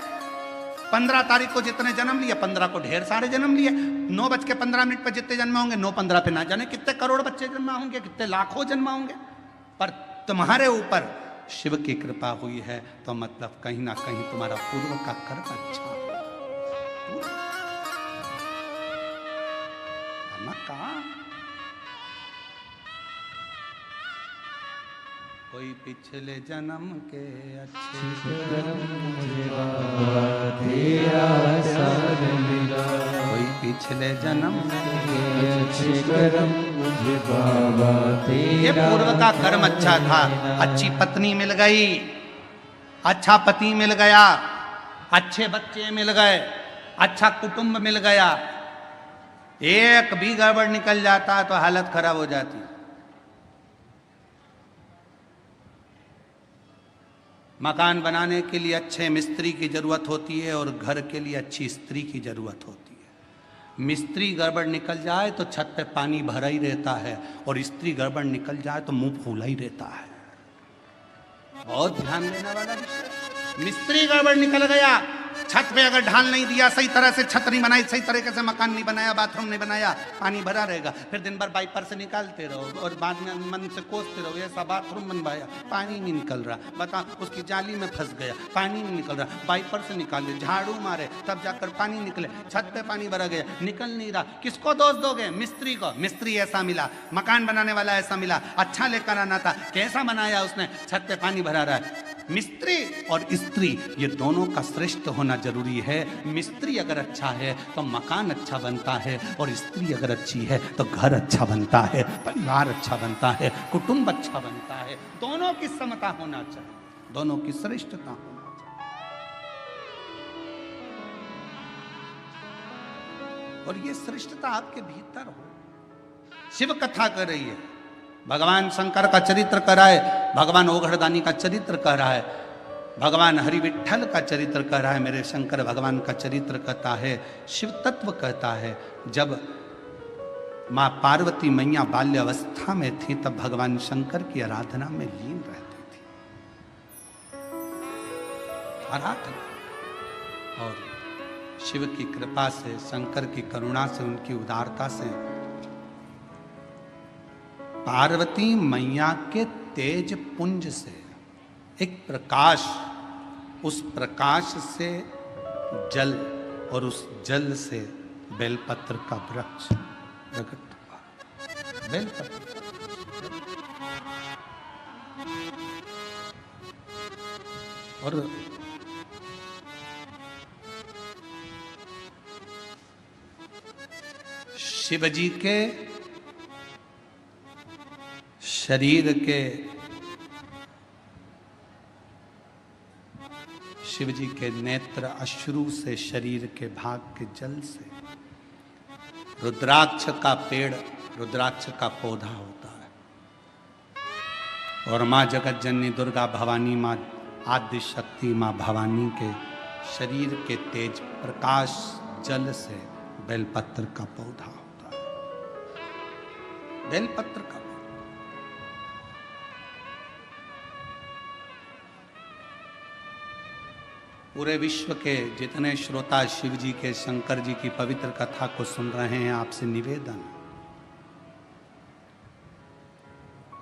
15 तारीख को जितने जन्म लिए 15 को ढेर सारे जन्म लिए। 9:15 पर जितने जन्म होंगे 9:15 पे ना जाने कितने करोड़ बच्चे जन्मा होंगे, कितने लाखों जन्मा होंगे। पर तुम्हारे ऊपर शिव की कृपा हुई है तो मतलब कहीं ना कहीं तुम्हारा पूर्व का कर्म अच्छा है। कहा कोई पिछले जन्म के अच्छे मुझे बाबा तेरा साथ मिला, कोई पिछले जन्म के अच्छे कर्म मुझे बाबा तेरा। ये पूर्व का कर्म अच्छा था, अच्छी पत्नी मिल गई, अच्छा पति मिल गया, अच्छे बच्चे मिल गए, अच्छा कुटुंब मिल गया। एक भी गड़बड़ निकल जाता तो हालत खराब हो जाती। मकान बनाने के लिए अच्छे मिस्त्री की जरूरत होती है और घर के लिए अच्छी स्त्री की जरूरत होती है। मिस्त्री गड़बड़ निकल जाए तो छत पे पानी भरा ही रहता है, और स्त्री गड़बड़ निकल जाए तो मुंह फूला ही रहता है। बहुत ध्यान देने वाला विषय। मिस्त्री गड़बड़ निकल गया, छत पे अगर ढाल नहीं दिया, सही तरह से छत नहीं बनाई, सही तरीके से मकान नहीं बनाया, बाथरूम नहीं बनाया, पानी भरा रहेगा। फिर दिन भर वाइपर से निकालते रहो और बाद में मन से कोसते रहो, ऐसा बाथरूम बनवाया, पानी नहीं निकल रहा, बता उसकी जाली में फंस गया, पानी नहीं निकल रहा, वाइपर से निकाले, झाड़ू मारे, तब जाकर पानी निकले, छत पे पानी भरा गया, निकल नहीं रहा। किसको दोष दोगे? मिस्त्री को। मिस्त्री ऐसा मिला, मकान बनाने वाला ऐसा मिला, अच्छा लेकर आना था, कैसा बनाया उसने, छत पे पानी भरा रहा है। मिस्त्री और स्त्री ये दोनों का श्रेष्ठ होना जरूरी है। मिस्त्री अगर अच्छा है तो मकान अच्छा बनता है, और स्त्री अगर अच्छी है तो घर अच्छा बनता है, परिवार अच्छा बनता है, कुटुंब अच्छा बनता है। दोनों की समता होना चाहिए, दोनों की श्रेष्ठता होना चाहिए, और ये श्रेष्ठता आपके भीतर हो। शिव कथा कर रही है, भगवान शंकर का चरित्र कर रहा है, भगवान ओघड़दानी का चरित्र कर रहा है, भगवान हरि विठ्ठल का चरित्र कर रहा है, मेरे शंकर भगवान का चरित्र कहता है, शिव तत्व कहता है। जब माँ पार्वती मैया बाल्य अवस्था में थी तब भगवान शंकर की आराधना में लीन रहती थी, आराधना। और शिव की कृपा से, शंकर की करुणा से, उनकी उदारता से पार्वती मैया के तेज पुंज से एक प्रकाश, उस प्रकाश से जल और उस जल से बेलपत्र का वृक्ष प्रकट हुआ। बेलपत्र और शिव जी के शरीर के, शिव जी के नेत्र अश्रु से, शरीर के भाग के जल से रुद्राक्ष का पेड़, रुद्राक्ष का पौधा होता है। और माँ जगत जननी दुर्गा भवानी, माँ आदि शक्ति, माँ भवानी के शरीर के तेज प्रकाश जल से बेलपत्र का पौधा होता है। बेलपत्र का पूरे विश्व के जितने श्रोता शिव जी के, शंकर जी की पवित्र कथा को सुन रहे हैं, आपसे निवेदन,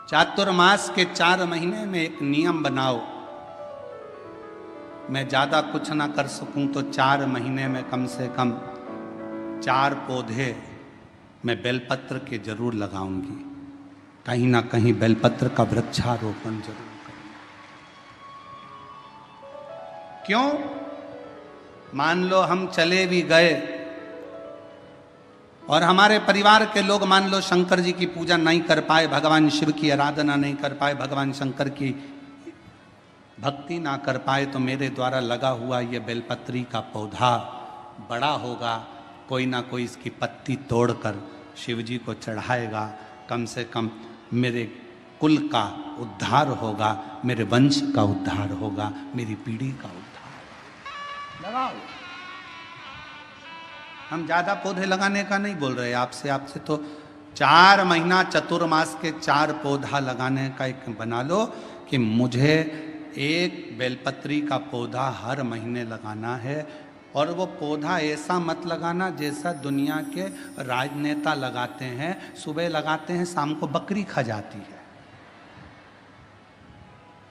चातुर्मास के 4 महीने में एक नियम बनाओ। मैं ज्यादा कुछ ना कर सकूं तो 4 महीने में कम से कम 4 पौधे मैं बेलपत्र के जरूर लगाऊंगी, कहीं ना कहीं बेलपत्र का वृक्षारोपण जरूर। क्यों? मान लो हम चले भी गए और हमारे परिवार के लोग मान लो शंकर जी की पूजा नहीं कर पाए, भगवान शिव की आराधना नहीं कर पाए, भगवान शंकर की भक्ति ना कर पाए, तो मेरे द्वारा लगा हुआ ये बेलपत्री का पौधा बड़ा होगा, कोई ना कोई इसकी पत्ती तोड़कर शिव जी को चढ़ाएगा, कम से कम मेरे कुल का उद्धार होगा, मेरे वंश का उद्धार होगा, मेरी पीढ़ी का उद्धार। लगाओ। हम ज्यादा पौधे लगाने का नहीं बोल रहे आपसे, आपसे तो 4 महीना चतुर्मास के 4 पौधा लगाने का एक बना लो कि मुझे एक बेलपत्री का पौधा हर महीने लगाना है। और वो पौधा ऐसा मत लगाना जैसा दुनिया के राजनेता लगाते हैं, सुबह लगाते हैं शाम को बकरी खा जाती है,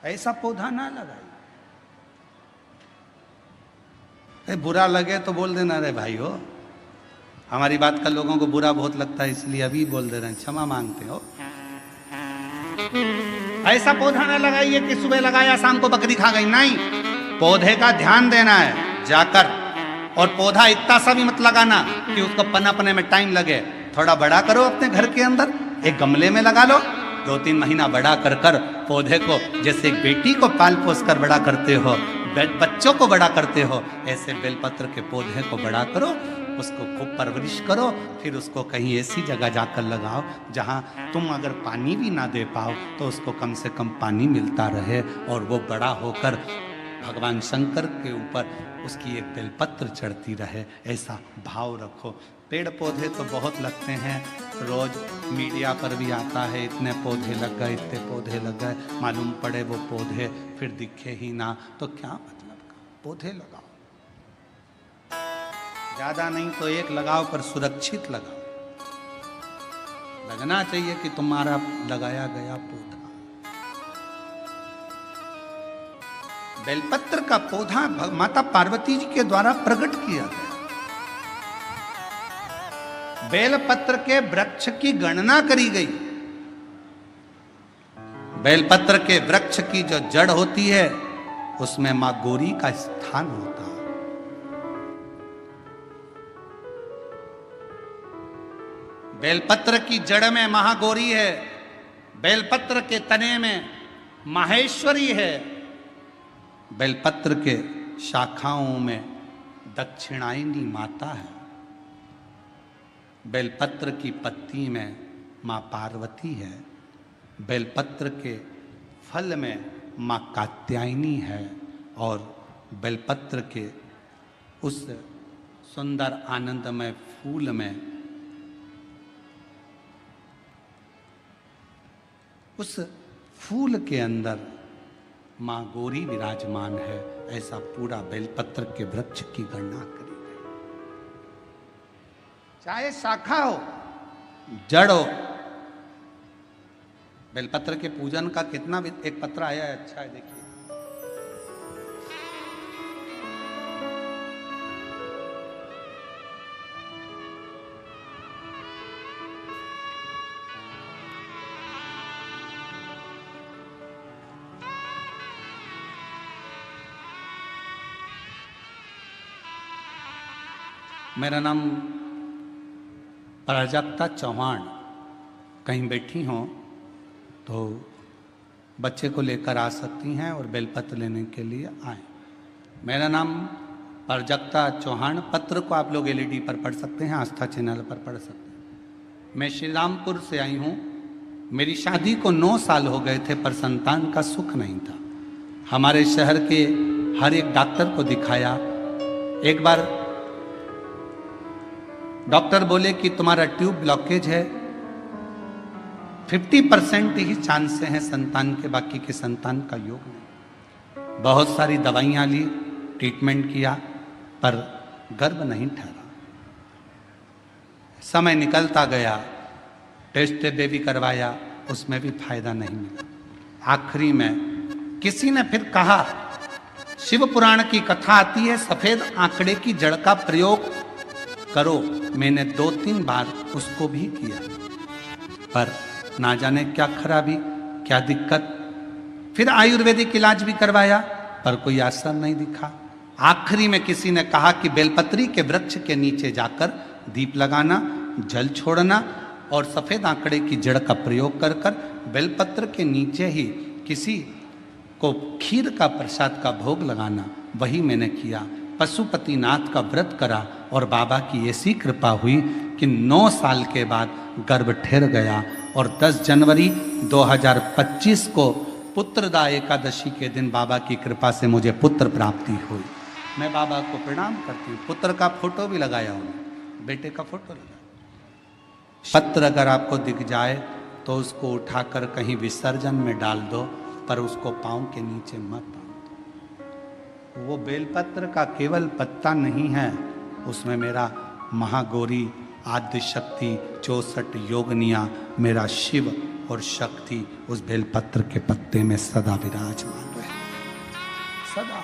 ऐसा पौधा ना लगाइए। बुरा लगे तो बोल देना, रे भाई हो, हमारी बात का लोगों को बुरा बहुत लगता है इसलिए अभी बोल दे रहे हैं, क्षमा मांगते हो। ऐसा पौधा ना लगाइए कि सुबह लगाया शाम को बकरी खा गई, नहीं, पौधे का ध्यान देना है जाकर। और पौधा इतना सा भी मत लगाना कि उसको पनपने में टाइम लगे, थोड़ा बड़ा करो अपने घर के अंदर, एक गमले में लगा लो, 2-3 महीना बड़ा कर कर पौधे को, जैसे एक बेटी को पाल पोस कर बड़ा करते हो, बच्चों को बड़ा करते हो, ऐसे बेलपत्र के पौधे को बड़ा करो, उसको खूब परवरिश करो, फिर उसको कहीं ऐसी जगह जाकर लगाओ जहाँ तुम अगर पानी भी ना दे पाओ तो उसको कम से कम पानी मिलता रहे और वो बड़ा होकर भगवान शंकर के ऊपर उसकी एक बेलपत्र चढ़ती रहे, ऐसा भाव रखो। पेड़ पौधे तो बहुत लगते हैं, रोज मीडिया पर भी आता है, इतने पौधे लग गए, इतने पौधे लग गए, मालूम पड़े वो पौधे फिर दिखे ही ना, तो क्या मतलब का? पौधे लगाओ, ज्यादा नहीं तो एक लगाओ पर सुरक्षित लगाओ, लगना चाहिए कि तुम्हारा लगाया गया पौधा। बेलपत्र का पौधा माता पार्वती जी के द्वारा प्रकट किया गया। बेलपत्र के वृक्ष की गणना करी गई। बेलपत्र के वृक्ष की जो जड़ होती है उसमें मां गौरी का स्थान होता है। बेलपत्र की जड़ में महागौरी है, बेलपत्र के तने में माहेश्वरी है, बेलपत्र के शाखाओं में दक्षिणायनी माता है, बेलपत्र की पत्ती में माँ पार्वती है, बेलपत्र के फल में माँ कात्यायनी है, और बेलपत्र के उस सुंदर आनंदमय फूल में उस फूल के अंदर माँ गौरी विराजमान है। ऐसा पूरा बेलपत्र के वृक्ष की गणना करी गई। चाहे शाखा हो, जड़ हो, बेलपत्र के पूजन का कितना भी एक पत्र आया है, अच्छा है, देखिए। मेरा नाम प्राजक्ता चौहान। कहीं बैठी हों तो बच्चे को लेकर आ सकती हैं और बेलपत्र लेने के लिए आएँ। मेरा नाम प्राजक्ता चौहान। पत्र को आप लोग एलईडी पर पढ़ सकते हैं, आस्था चैनल पर पढ़ सकते हैं। मैं श्री रामपुर से आई हूँ। मेरी शादी को 9 साल हो गए थे, पर संतान का सुख नहीं था। हमारे शहर के हर एक डॉक्टर को दिखाया। एक बार डॉक्टर बोले कि तुम्हारा ट्यूब ब्लॉकेज है, 50% ही चांस हैं संतान के, बाकी के संतान का योग नहीं। बहुत सारी दवाइयां ली, ट्रीटमेंट किया, पर गर्भ नहीं ठहरा। समय निकलता गया, टेस्ट भी करवाया, उसमें भी फायदा नहीं मिला। आखिरी में किसी ने फिर कहा, शिव पुराण की कथा आती है, सफेद आंकड़े की जड़ का प्रयोग करो। मैंने 2-3 बार उसको भी किया, पर ना जाने क्या खराबी, क्या दिक्कत। फिर आयुर्वेदिक इलाज भी करवाया, पर कोई असर नहीं दिखा। आखिरी में किसी ने कहा कि बेलपत्री के वृक्ष के नीचे जाकर दीप लगाना, जल छोड़ना और सफेद आंकड़े की जड़ का प्रयोग कर कर बेलपत्र के नीचे ही किसी को खीर का प्रसाद का भोग लगाना। वही मैंने किया। पशुपतिनाथ का व्रत करा और बाबा की ऐसी कृपा हुई कि 9 साल के बाद गर्भ ठहर गया। और 10 जनवरी 2025 को पुत्रदा एकादशी के दिन बाबा की कृपा से मुझे पुत्र प्राप्ति हुई। मैं बाबा को प्रणाम करती हूँ। पुत्र का फोटो भी लगाया उन्होंने, बेटे का फोटो लगाया। पत्र अगर आपको दिख जाए तो उसको उठाकर कहीं विसर्जन में डाल दो, पर उसको पाँव के नीचे मत। वो बेलपत्र का केवल पत्ता नहीं है, उसमें मेरा महागौरी, आद्य शक्ति, 64 योगनिया, मेरा शिव और शक्ति उस बेलपत्र के पत्ते में सदा विराजमान रहे, सदा।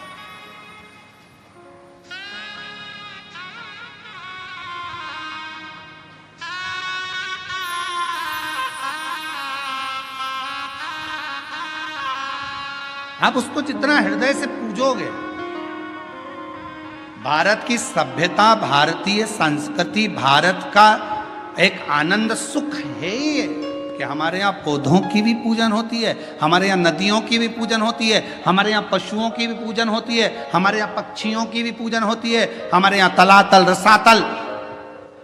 आप उसको जितना हृदय से पूजोगे, भारत की सभ्यता, भारतीय संस्कृति, भारत का एक आनंद सुख है ये कि हमारे यहाँ पौधों की भी पूजन होती है, हमारे यहाँ नदियों की भी पूजन होती है, हमारे यहाँ पशुओं की भी पूजन होती है, हमारे यहाँ पक्षियों की भी पूजन होती है, हमारे यहाँ तलातल, रसातल,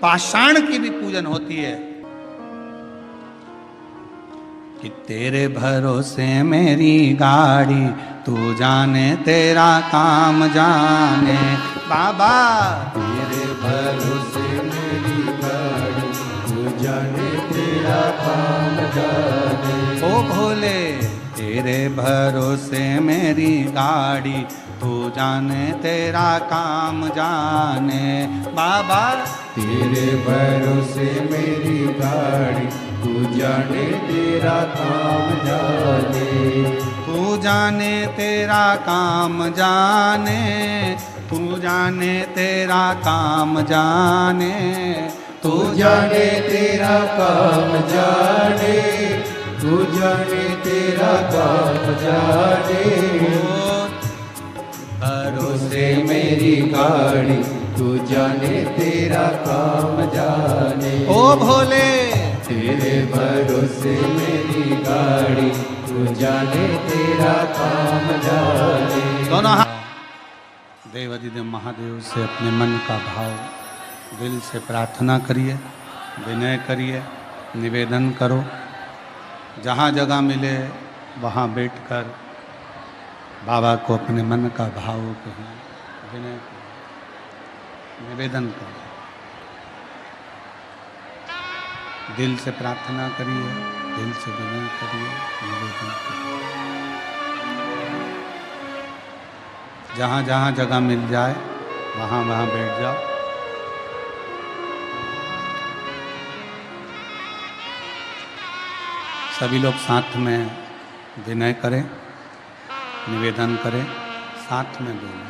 पाषाण की भी पूजन होती है। कि तेरे भरोसे मेरी गाड़ी, तू जाने तेरा काम जाने। बाबा तेरे भरोसे मेरी गाड़ी, तू जाने तेरा काम जाने। ओ भोले तेरे भरोसे मेरी गाड़ी, तू जाने तेरा काम जाने। बाबा तेरे भरोसे मेरी गाड़ी, तू जाने तेरा काम जाने। तू जाने तेरा काम जाने, तू जाने तेरा काम जाने। तू जाने तेरा काम जाने, तू जाने तेरा काम जाने। भरोसे मेरी गाड़ी, तू जाने तेरा काम जाने। ओ भोले तेरे भरोसे मेरी गाड़ी, तू जाने तेरा काम जाने। दोनों हाथ देवाधिदेव महादेव से अपने मन का भाव दिल से प्रार्थना करिए, विनय करिए। निवेदन करो, जहाँ जगह मिले वहाँ बैठकर बाबा को अपने मन का भाव कहें, विनय करें, निवेदन करें, दिल से प्रार्थना करिए, दिल से विनय करिए, निवेदन करिए। जहाँ जहाँ जगह मिल जाए वहाँ वहाँ बैठ जाओ। सभी लोग साथ में विनय करें, निवेदन करें, साथ में बोलें।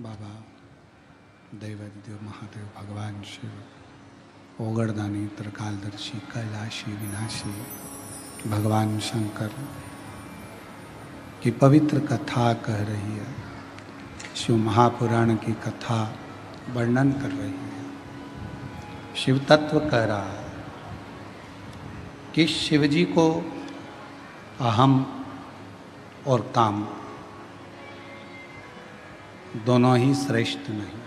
बाबा दैवज्ञ महादेव भगवान शिव ओगरदानी त्रिकालदर्शी कैलाशी विनाशी भगवान शंकर की पवित्र कथा कह रही है, शिव महापुराण की कथा वर्णन कर रही है। शिव तत्व कह रहा है कि शिव जी को अहम और काम दोनों ही श्रेष्ठ नहीं।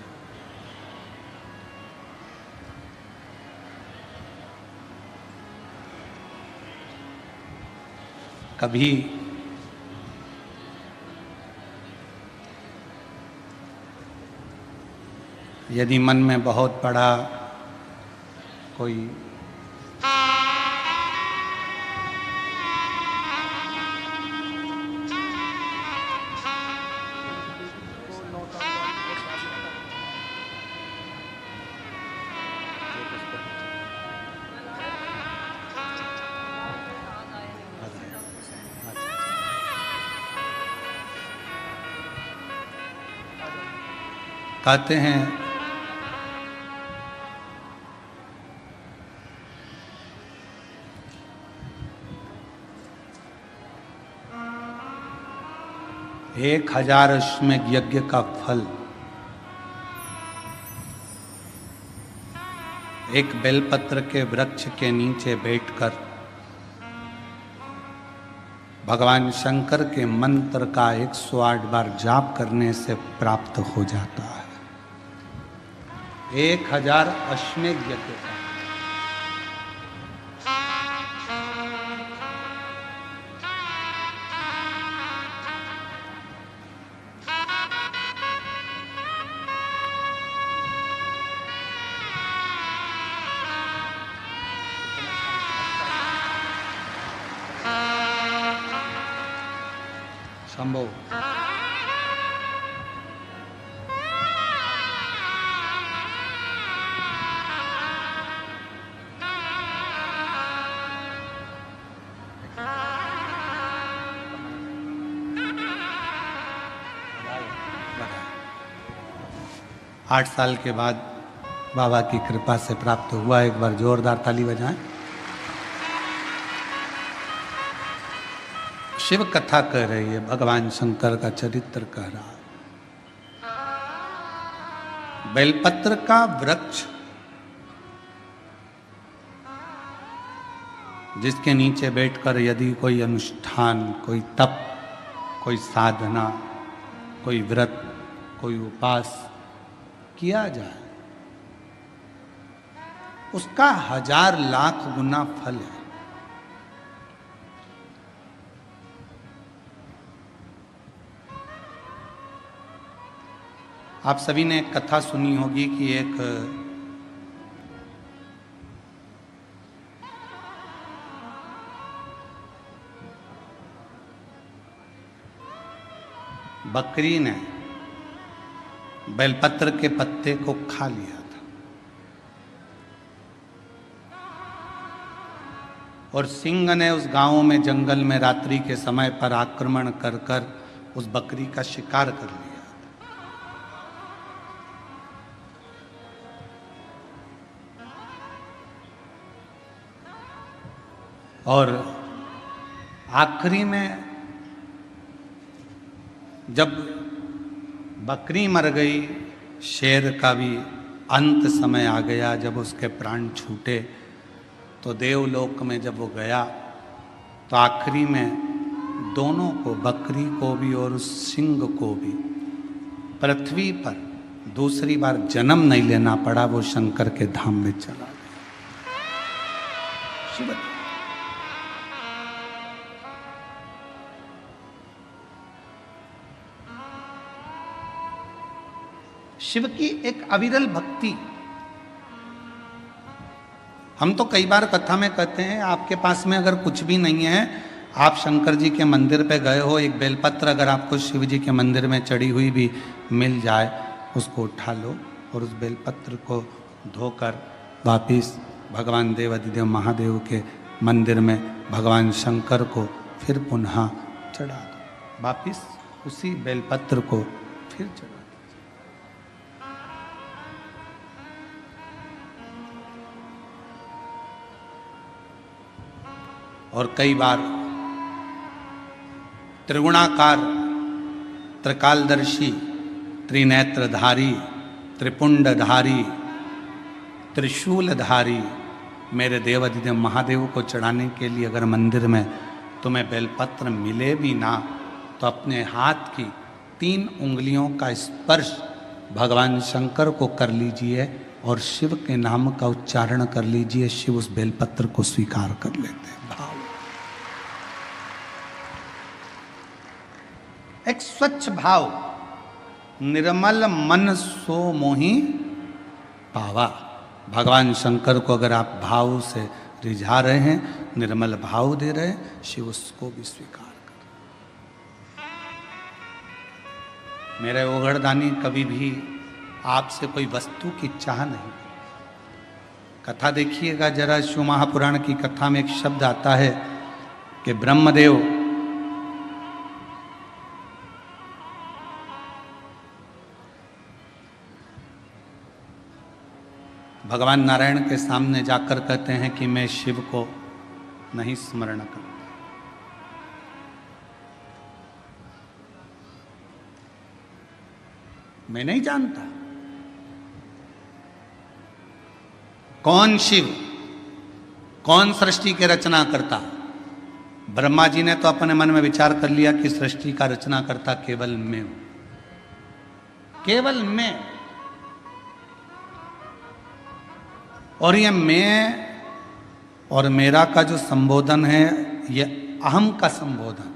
कभी यदि मन में बहुत बड़ा कोई कहते हैं एक 1000 अश्वमेध यज्ञ का फल एक बेलपत्र के वृक्ष के नीचे बैठकर भगवान शंकर के मंत्र का 108 बार जाप करने से प्राप्त हो जाता है। 1000 अश्वमेध यज्ञ का। संभव आठ साल के बाद बाबा की कृपा से प्राप्त हुआ। एक बार जोरदार ताली बजाएं। शिव कथा कह रही है, भगवान शंकर का चरित्र कह रहा है। बेलपत्र का वृक्ष जिसके नीचे बैठकर यदि कोई अनुष्ठान, कोई तप, कोई साधना, कोई व्रत, कोई उपास किया जाए, उसका 1000 लाख गुना फल है। आप सभी ने एक कथा सुनी होगी कि एक बकरी ने बेलपत्र के पत्ते को खा लिया था और सिंह ने उस गांव में जंगल में रात्रि के समय पर आक्रमण कर कर उस बकरी का शिकार कर लिया। और आखिरी में जब बकरी मर गई, शेर का भी अंत समय आ गया, जब उसके प्राण छूटे, तो देवलोक में जब वो गया तो आखिरी में दोनों को, बकरी को भी और उस सिंह को भी, पृथ्वी पर दूसरी बार जन्म नहीं लेना पड़ा। वो शंकर के धाम में चला गया। शिव शिव की एक अविरल भक्ति। हम तो कई बार कथा में कहते हैं, आपके पास में अगर कुछ भी नहीं है, आप शंकर जी के मंदिर पे गए हो, एक बेलपत्र अगर आपको शिव जी के मंदिर में चढ़ी हुई भी मिल जाए, उसको उठा लो और उस बेलपत्र को धोकर वापिस भगवान देवाधिदेव महादेव के मंदिर में भगवान शंकर को फिर पुनः चढ़ा दो। वापिस उसी बेलपत्र को फिर चढ़ा। और कई बार त्रिगुणाकार, त्रिकालदर्शी, त्रिनेत्रधारी, त्रिपुंडधारी, त्रिशूलधारी मेरे देवाधिदेव महादेव को चढ़ाने के लिए अगर मंदिर में तुम्हें बेलपत्र मिले भी ना, तो अपने हाथ की 3 उंगलियों का स्पर्श भगवान शंकर को कर लीजिए और शिव के नाम का उच्चारण कर लीजिए। शिव उस बेलपत्र को स्वीकार कर लेते हैं। भाव, एक स्वच्छ भाव, निर्मल मन सो मोहि पावा। भगवान शंकर को अगर आप भाव से रिझा रहे हैं, निर्मल भाव दे रहे हैं, शिव उसको भी स्वीकार कर। मेरे ओघड़दानी कभी भी आपसे कोई वस्तु की चाह नहीं। कथा देखिएगा जरा, शिव महापुराण की कथा में एक शब्द आता है कि ब्रह्मदेव भगवान नारायण के सामने जाकर कहते हैं कि मैं शिव को नहीं स्मरण करता। मैं नहीं जानता कौन शिव, कौन सृष्टि के रचना करता। ब्रह्मा जी ने तो अपने मन में विचार कर लिया कि सृष्टि का रचना करता केवल मैं हूं, केवल मैं। और ये मैं और मेरा का जो संबोधन है, ये अहम का संबोधन।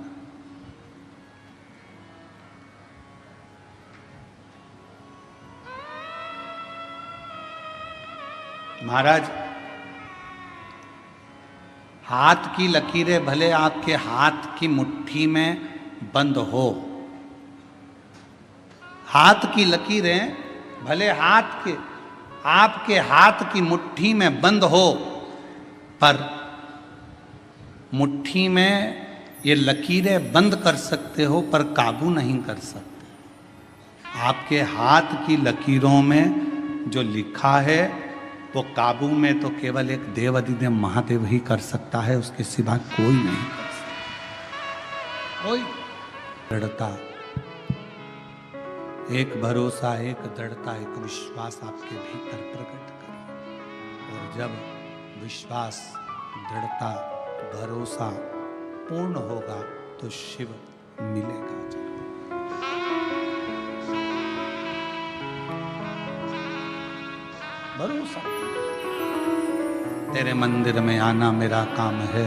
महाराज, हाथ की लकीरें भले आपके हाथ की मुट्ठी में बंद हो, हाथ की लकीरें भले आपके हाथ की मुट्ठी में बंद हो, पर मुट्ठी में ये लकीरें बंद कर सकते हो पर काबू नहीं कर सकते। आपके हाथ की लकीरों में जो लिखा है वो काबू में तो केवल एक देव अधिदेव महादेव ही कर सकता है, उसके सिवा कोई नहीं कर सकता। कोई दृढ़ता, एक भरोसा, एक दृढ़ता, एक विश्वास आपके भीतर प्रकट करें। और जब विश्वास, दृढ़ता, भरोसा पूर्ण होगा तो शिव मिलेगा। भरोसा, तेरे मंदिर में आना मेरा काम है,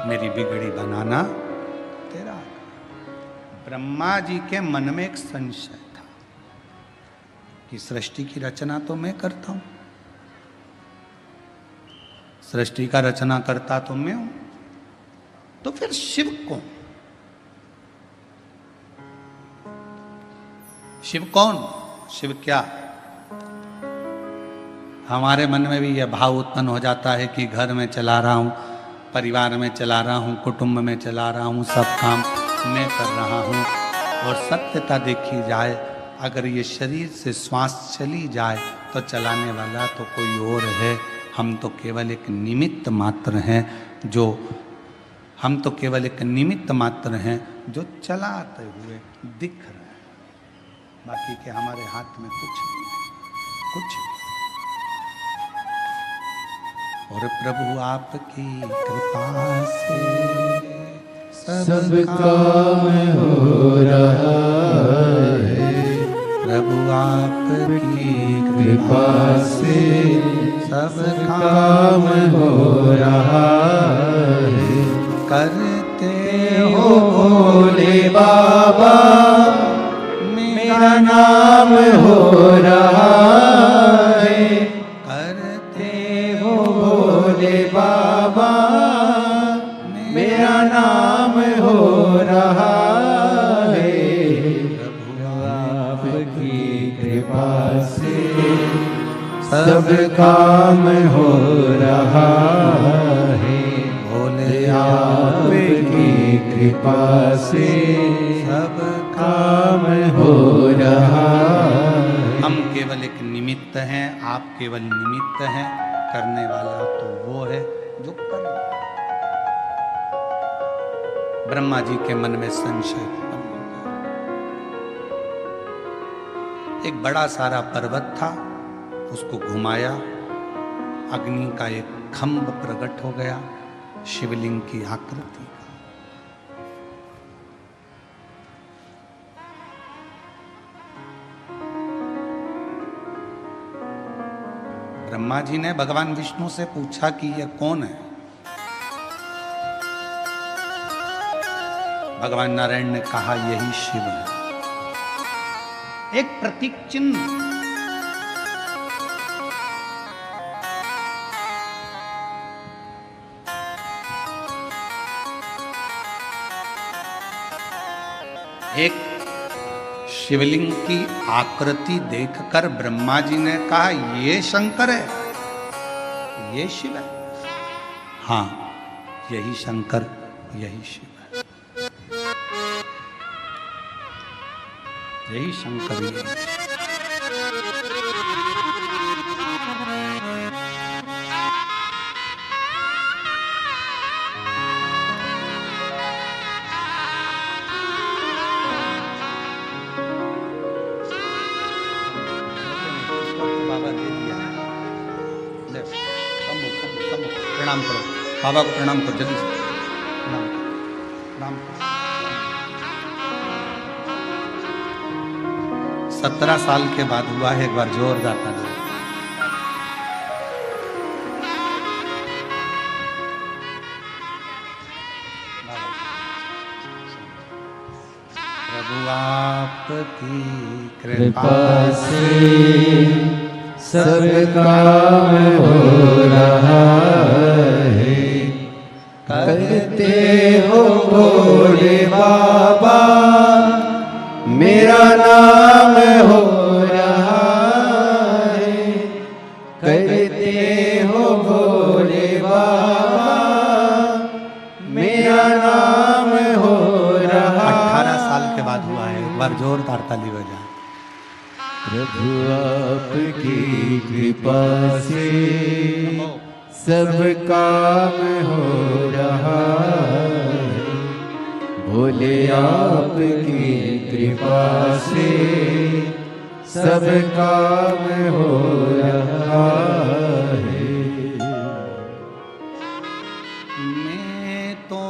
मेरी बिगड़ी बनाना तेरा। ब्रह्मा जी के मन में एक संशय था कि सृष्टि की रचना तो मैं करता हूं, सृष्टि का रचना करता तो मैं हूं, तो फिर शिव कौन? शिव कौन? शिव क्या? हमारे मन में भी यह भाव उत्पन्न हो जाता है कि घर में चला रहा हूँ, परिवार में चला रहा हूँ, कुटुंब में चला रहा हूँ, सब काम मैं कर रहा हूँ। और सत्यता देखी जाए, अगर ये शरीर से श्वास चली जाए तो चलाने वाला तो कोई और है, हम तो केवल एक निमित्त मात्र हैं, हम तो केवल एक निमित्त मात्र हैं जो चलाते हुए दिख रहे हैं। बाकी के हमारे हाथ में कुछ नहीं, कुछ नहीं। और प्रभु आपकी कृपा से सब काम हो रहा है, प्रभु आपकी कृपा से सब काम हो रहा है। करते हो भोले बाबा, मेरा नाम हो रहा है। भोले बाबा, मेरा नाम हो रहा है। आपकी कृपा से सब काम हो रहा है। भोले आपकी कृपा से सब काम हो रहा है। हम केवल एक निमित्त हैं, आप केवल निमित्त हैं, करने वाला तो वो है जो कर रहा है। ब्रह्मा जी के मन में संशय उत्पन्न हो गया। एक बड़ा सारा पर्वत था, उसको घुमाया, अग्नि का एक खंभ प्रकट हो गया, शिवलिंग की आकृति का। ब्रह्मा जी ने भगवान विष्णु से पूछा कि यह कौन है? भगवान नारायण ने कहा यही शिव है। एक प्रतीक चिन्ह, एक शिवलिंग की आकृति देखकर ब्रह्मा जी ने कहा ये शंकर है, ये शिव है। हाँ, यही शंकर, यही शिव है, यही शंकर, यही। प्रणाम करो, बाबा को प्रणाम करो, जल्दी से प्रणाम करो। 17 साल के बाद हुआ है, एक बार जोरदार ताली। प्रभु आपकी कृपा से सब काम हो रहा है, करते हो भोले बाबा, मेरा नाम हो रहा है, करते हो भोले बाबा, मेरा नाम हो रहा। 18 साल के बाद हुआ है, एक बार जोरदार ताली बजाएं। प्रभु आपकी कृपा से सब काम हो रहा है, भोले आपकी कृपा से सब काम हो रहा है। मैं तो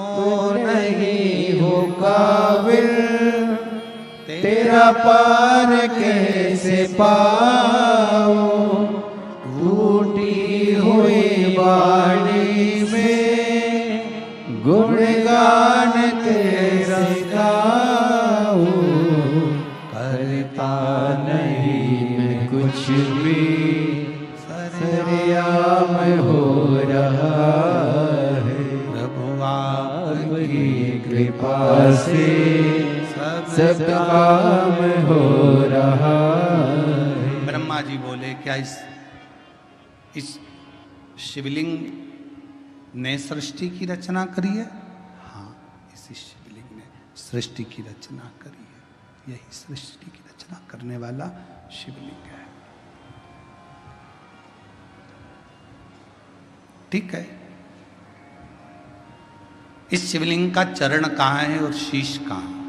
नहीं हो काबिल, तेरा पार कैसे पाऊं, टूटी हुई वाणी में गुणगान कैसे गाऊं, करता नहीं मैं कुछ भी, सरेआम हो रहा है, प्रभु आपकी कृपा से सब काम हो रहा है। ब्रह्मा जी बोले, क्या इस शिवलिंग ने सृष्टि की रचना करी है? हाँ, इसी शिवलिंग ने सृष्टि की रचना करी है। यही सृष्टि की रचना करने वाला शिवलिंग है। ठीक है, इस शिवलिंग का चरण कहाँ है और शीश कहाँ है?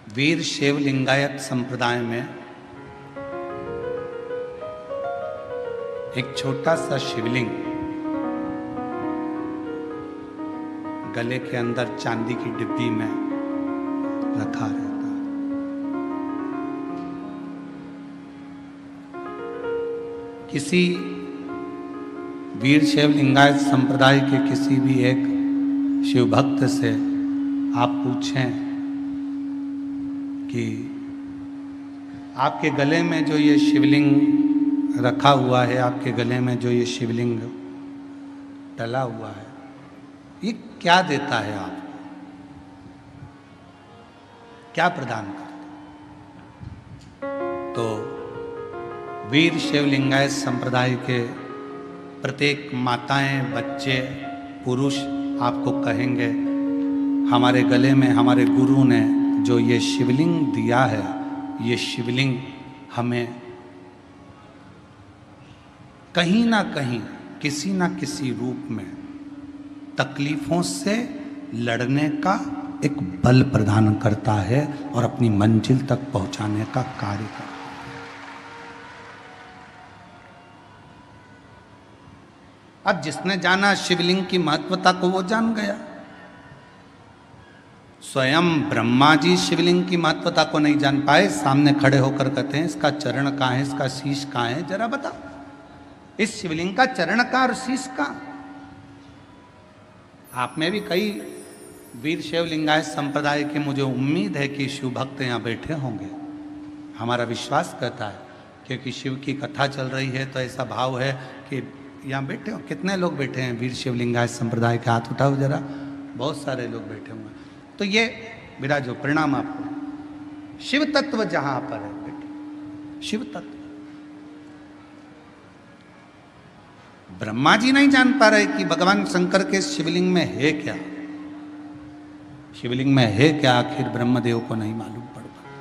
वीर शैव लिंगायत संप्रदाय में एक छोटा सा शिवलिंग गले के अंदर चांदी की डिब्बी में रखा रहता है। किसी वीर शैव लिंगायत संप्रदाय के किसी भी एक शिव भक्त से आप पूछें कि आपके गले में जो ये शिवलिंग रखा हुआ है, आपके गले में जो ये शिवलिंग डला हुआ है, ये क्या देता है आपको? क्या प्रदान करता? तो वीर शैव लिंगायत संप्रदाय के प्रत्येक माताएं, बच्चे, पुरुष आपको कहेंगे, हमारे गले में हमारे गुरु ने जो ये शिवलिंग दिया है, ये शिवलिंग हमें कहीं ना कहीं, किसी ना किसी रूप में तकलीफों से लड़ने का एक बल प्रदान करता है और अपनी मंजिल तक पहुंचाने का कार्य करता है। अब जिसने जाना शिवलिंग की महत्वता को, वो जान गया। स्वयं ब्रह्मा जी शिवलिंग की महत्वता को नहीं जान पाए, सामने खड़े होकर कहते हैं, इसका चरण कहाँ है, इसका शीश कहाँ है, जरा बता, इस शिवलिंग का चरण कहाँ और शीश कहाँ? आप में भी कई वीर शैव लिंगायत संप्रदाय के, मुझे उम्मीद है कि शिव भक्त यहाँ बैठे होंगे। हमारा विश्वास कहता है, क्योंकि शिव की कथा चल रही है, तो ऐसा भाव है कि यहाँ बैठे हो। कितने लोग बैठे हैं वीर शैव लिंगायत संप्रदाय के? हाथ उठाओ जरा। बहुत सारे लोग बैठे होंगे। तो ये विराजो, प्रणाम आपको। शिव तत्व जहां पर है बेटे, शिव तत्व। ब्रह्मा जी नहीं जान पा रहे कि भगवान शंकर के शिवलिंग में है क्या, शिवलिंग में है क्या, आखिर ब्रह्मदेव को नहीं मालूम पड़ पाया।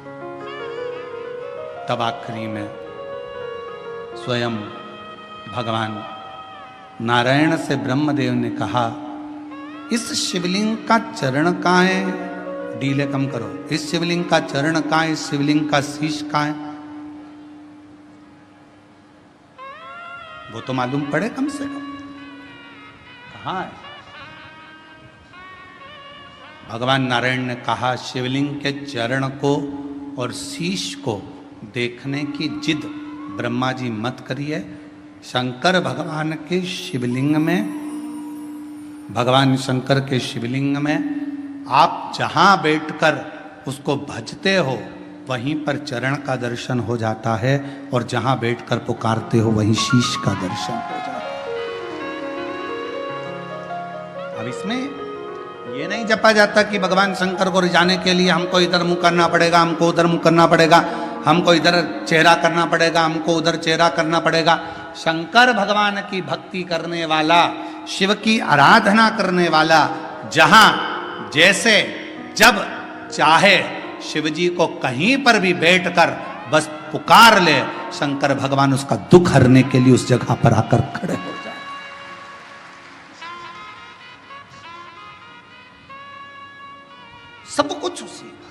तब आखिरी में स्वयं भगवान नारायण से ब्रह्मदेव ने कहा, इस शिवलिंग का चरण कहाँ है? डीले कम करो। इस शिवलिंग का चरण कहाँ है? इस शिवलिंग का शीश कहाँ है? वो तो मालूम पड़े कम से कम कहाँ है। भगवान नारायण ने कहा शिवलिंग के चरण को और शीश को देखने की जिद ब्रह्मा जी मत करिए। शंकर भगवान के शिवलिंग में, भगवान शंकर के शिवलिंग में आप जहां बैठकर उसको भजते हो वहीं पर चरण का दर्शन हो जाता है, और जहां बैठकर पुकारते हो वहीं शीश का दर्शन हो जाता है। अब इसमें ये नहीं जपा जाता कि भगवान शंकर को रिझाने के लिए हमको इधर मुंह करना पड़ेगा, हमको उधर मुंह करना पड़ेगा, हमको इधर चेहरा करना पड़ेगा, हमको उधर चेहरा करना पड़ेगा। शंकर भगवान की भक्ति करने वाला, शिव की आराधना करने वाला जहां जैसे जब चाहे शिव जी को कहीं पर भी बैठकर बस पुकार ले, शंकर भगवान उसका दुख हरने के लिए उस जगह पर आकर खड़े हो जाए। सब कुछ उसी का।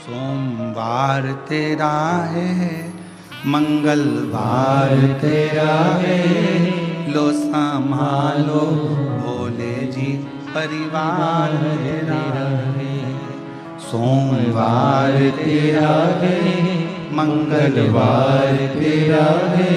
सोमवार तेरा है, मंगलवार तेरा है, लो संभालो भोले जी परिवार तेरा है। सोमवार तेरा है, मंगलवार तेरा है,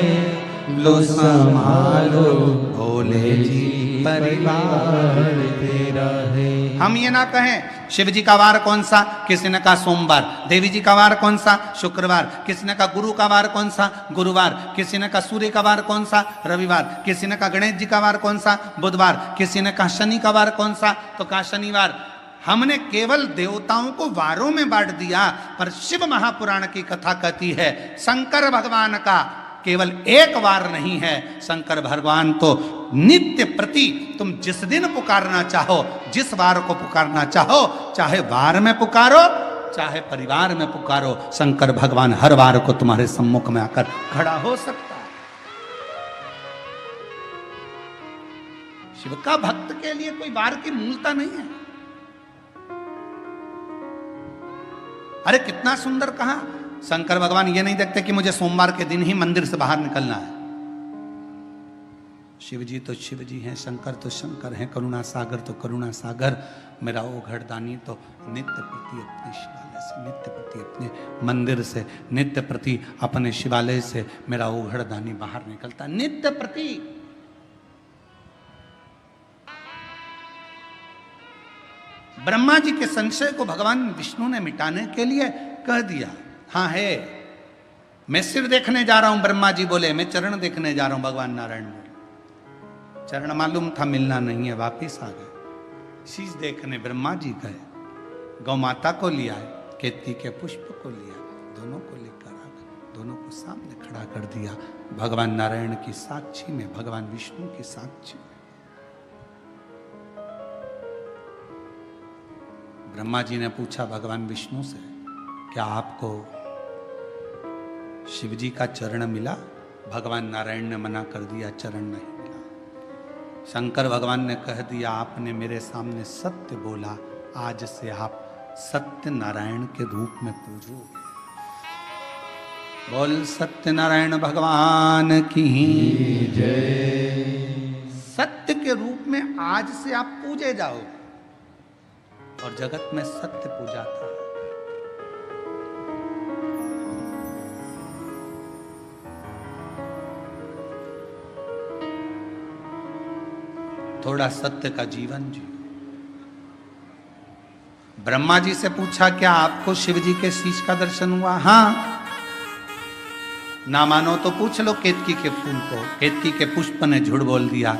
लो संभालो भोले जी परिवार तेरा है। हम ये ना कहें शिव जी का वार कौन सा, किसी ने कहा सोमवार, देवी जी का वार कौन सा, शुक्रवार, किसी ने कहा गुरु का वार कौन सा, गुरुवार, किसी ने कहा सूर्य का वार कौन सा, रविवार, किसी ने कहा गणेश जी का वार कौन सा, बुधवार, किसी ने कहा शनि का वार कौन सा, तो कहा शनिवार। हमने केवल देवताओं को वारों में बांट दिया, पर शिव महापुराण की कथा कहती है शंकर भगवान का केवल एक वार नहीं है। शंकर भगवान तो नित्य प्रति तुम जिस दिन पुकारना चाहो, जिस वार को पुकारना चाहो, चाहे वार में पुकारो चाहे परिवार में पुकारो, शंकर भगवान हर वार को तुम्हारे सम्मुख में आकर खड़ा हो सकता है। शिव का भक्त के लिए कोई वार की मूलता नहीं है। अरे कितना सुंदर कहा, शंकर भगवान ये नहीं देखते कि मुझे सोमवार के दिन ही मंदिर से बाहर निकलना है। शिव जी तो शिव जी हैं, शंकर तो शंकर हैं, करुणा सागर तो करुणा सागर, मेरा ओघड़ दानी तो नित्य प्रति अपने शिवालय से, नित्य प्रति अपने मंदिर से, नित्य प्रति अपने शिवालय से मेरा ओघड़ दानी बाहर निकलता, नित्य प्रति। ब्रह्मा जी के संशय को भगवान विष्णु ने मिटाने के लिए कह दिया, हाँ है, मैं सिर देखने जा रहा हूं, ब्रह्मा जी बोले मैं चरण देखने जा रहा हूं, भगवान नारायण बोले चरण मालूम था मिलना नहीं है, वापिस आ गए। शीश देखने ब्रह्मा जी गए, गौ माता को लिया, केतकी के पुष्प को लिया, दोनों को लेकर आ गए, दोनों को सामने खड़ा कर दिया, भगवान नारायण की साक्षी में, भगवान विष्णु की साक्षी में। ब्रह्मा जी ने पूछा भगवान विष्णु से, क्या आपको शिव जी का चरण मिला? भगवान नारायण ने मना कर दिया, चरण नहीं मिला। शंकर भगवान ने कह दिया, आपने मेरे सामने सत्य बोला, आज से आप सत्य नारायण के रूप में पूजोगे। बोल सत्य नारायण भगवान की जय। सत्य के रूप में आज से आप पूजे जाओ, और जगत में सत्य पूजा था। थोड़ा सत्य का जीवन जियो। ब्रह्मा जी से पूछा, क्या आपको शिव जी के शीश का दर्शन हुआ? हाँ। ना मानो तो पूछ लो केतकी के फूल को। केतकी के पुष्प ने झूठ बोल दिया,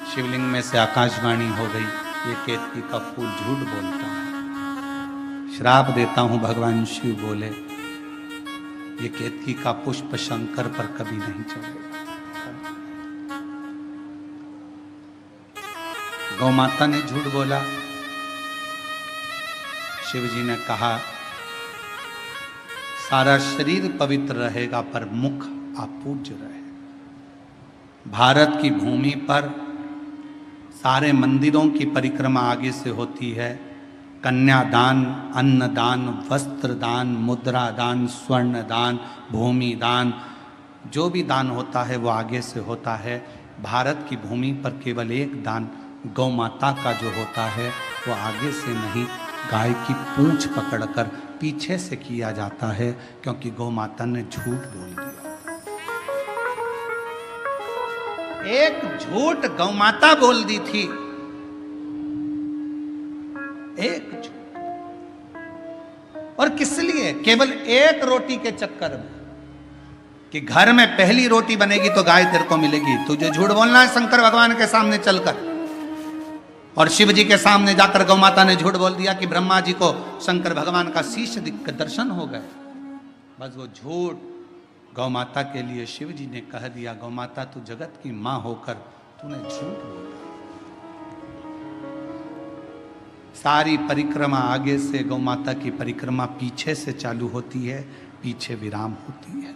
शिवलिंग में से आकाशवाणी हो गई, ये केतकी का फूल झूठ बोलता है, श्राप देता हूं भगवान शिव बोले, ये केतकी का पुष्प शंकर पर कभी नहीं चढ़ेगा। गौ माता ने झूठ बोला, शिव जी ने कहा सारा शरीर पवित्र रहेगा पर मुख अपूज्य रहे। भारत की भूमि पर सारे मंदिरों की परिक्रमा आगे से होती है, कन्यादान, अन्नदान, वस्त्र दान, मुद्रा दान, स्वर्ण दान, भूमि दान, जो भी दान होता है वो आगे से होता है। भारत की भूमि पर केवल एक दान गौ माता का जो होता है वो आगे से नहीं, गाय की पूंछ पकड़कर पीछे से किया जाता है, क्योंकि गौ माता ने झूठ बोल दिया। एक झूठ गौ माता बोल दी थी, एक झूठ, और किस लिए? केवल एक रोटी के चक्कर में, कि घर में पहली रोटी बनेगी तो गाय तेरे को मिलेगी। तुझे झूठ बोलना है शंकर भगवान के सामने चलकर। और शिव जी के सामने जाकर गौ माता ने झूठ बोल दिया कि ब्रह्मा जी को शंकर भगवान का शीश दिख दर्शन हो गए। बस वो झूठ गौ माता के लिए शिव जी ने कह दिया, गौ माता तू जगत की मां होकर तूने झूठ बोला। सारी परिक्रमा आगे से, गौ माता की परिक्रमा पीछे से चालू होती है, पीछे विराम होती है।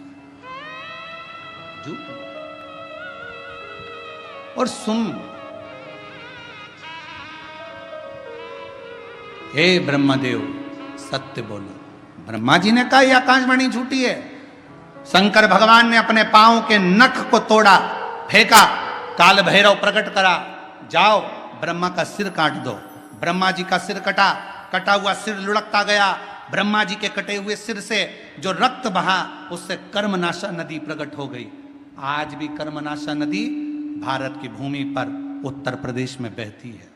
झूठ। और सुन, हे ब्रह्मदेव सत्य बोलो। ब्रह्मा जी ने कहा यह आकाशवाणी झूठी है। शंकर भगवान ने अपने पांव के नख को तोड़ा, फेंका, काल भैरव प्रकट करा, जाओ ब्रह्मा का सिर काट दो। ब्रह्मा जी का सिर कटा, कटा हुआ सिर लुढ़कता गया। ब्रह्मा जी के कटे हुए सिर से जो रक्त बहा उससे कर्मनाशा नदी प्रकट हो गई। आज भी कर्मनाशा नदी भारत की भूमि पर उत्तर प्रदेश में बहती है।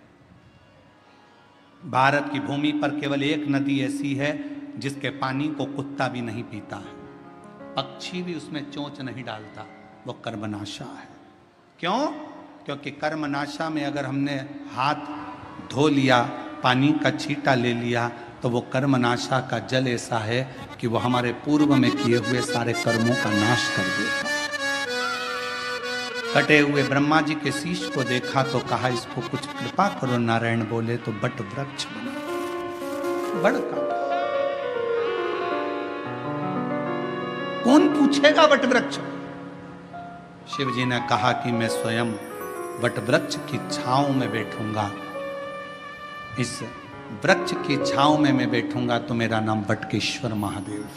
भारत की भूमि पर केवल एक नदी ऐसी है जिसके पानी को कुत्ता भी नहीं पीता है, पक्षी भी उसमें चोंच नहीं डालता, वो कर्मनाशा है। क्यों? क्योंकि कर्मनाशा में अगर हमने हाथ धो लिया, पानी का छींटा ले लिया, तो वो कर्मनाशा का जल ऐसा है कि वो हमारे पूर्व में किए हुए सारे कर्मों का नाश कर देगा। कटे हुए ब्रह्मा जी के शीश को देखा तो कहा इसको कुछ कृपा करो। नारायण बोले तो बट वृक्ष बना, बड़ का कौन पूछेगा वट वृक्ष? शिव जी ने कहा कि मैं स्वयं वट वृक्ष की छांव में बैठूंगा। इस वृक्ष की छांव में मैं बैठूंगा तो मेरा नाम बटकेश्वर महादेव।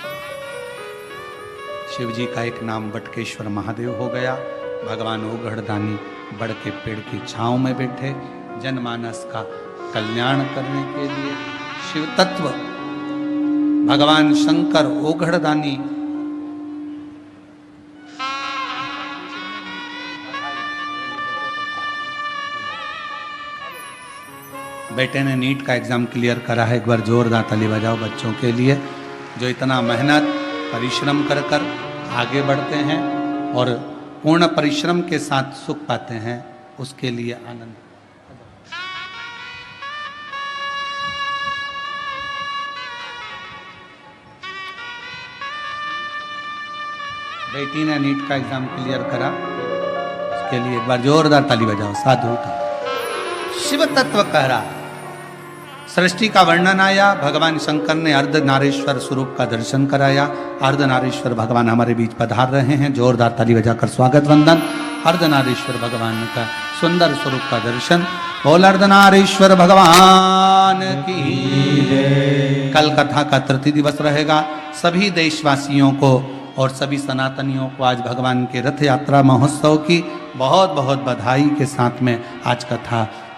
शिव जी का एक नाम बटकेश्वर महादेव हो गया। भगवान ओघड़दानी बड़ के पेड़ की छांव में बैठे, जनमानस का कल्याण करने के लिए। शिव तत्व भगवान शंकर ओघड़दानी बेटे ने नीट का एग्जाम क्लियर करा है। एक बार जोरदार ताली बजाओ बच्चों के लिए, जो इतना मेहनत परिश्रम कर कर आगे बढ़ते हैं और पूर्ण परिश्रम के साथ सुख पाते हैं, उसके लिए आनंद। बेटी ने नीट का एग्जाम क्लियर करा, उसके लिए एक बार जोरदार ताली बजाओ। साधु का शिव तत्व कह रहा है। सृष्टि का वर्णन आया, भगवान शंकर ने अर्धनारीश्वर स्वरूप का दर्शन कराया। अर्धनारीश्वर भगवान हमारे बीच पधार रहे हैं, जोरदार ताली बजाकर स्वागत वंदन। अर्धनारीश्वर भगवान का सुंदर स्वरूप का दर्शन। बोल अर्धनारीश्वर भगवान की। कल कथा का तृतीय दिवस रहेगा। सभी देशवासियों को और सभी सनातनियों को आज भगवान के रथ यात्रा महोत्सव की बहुत बहुत बधाई के साथ में आज कथा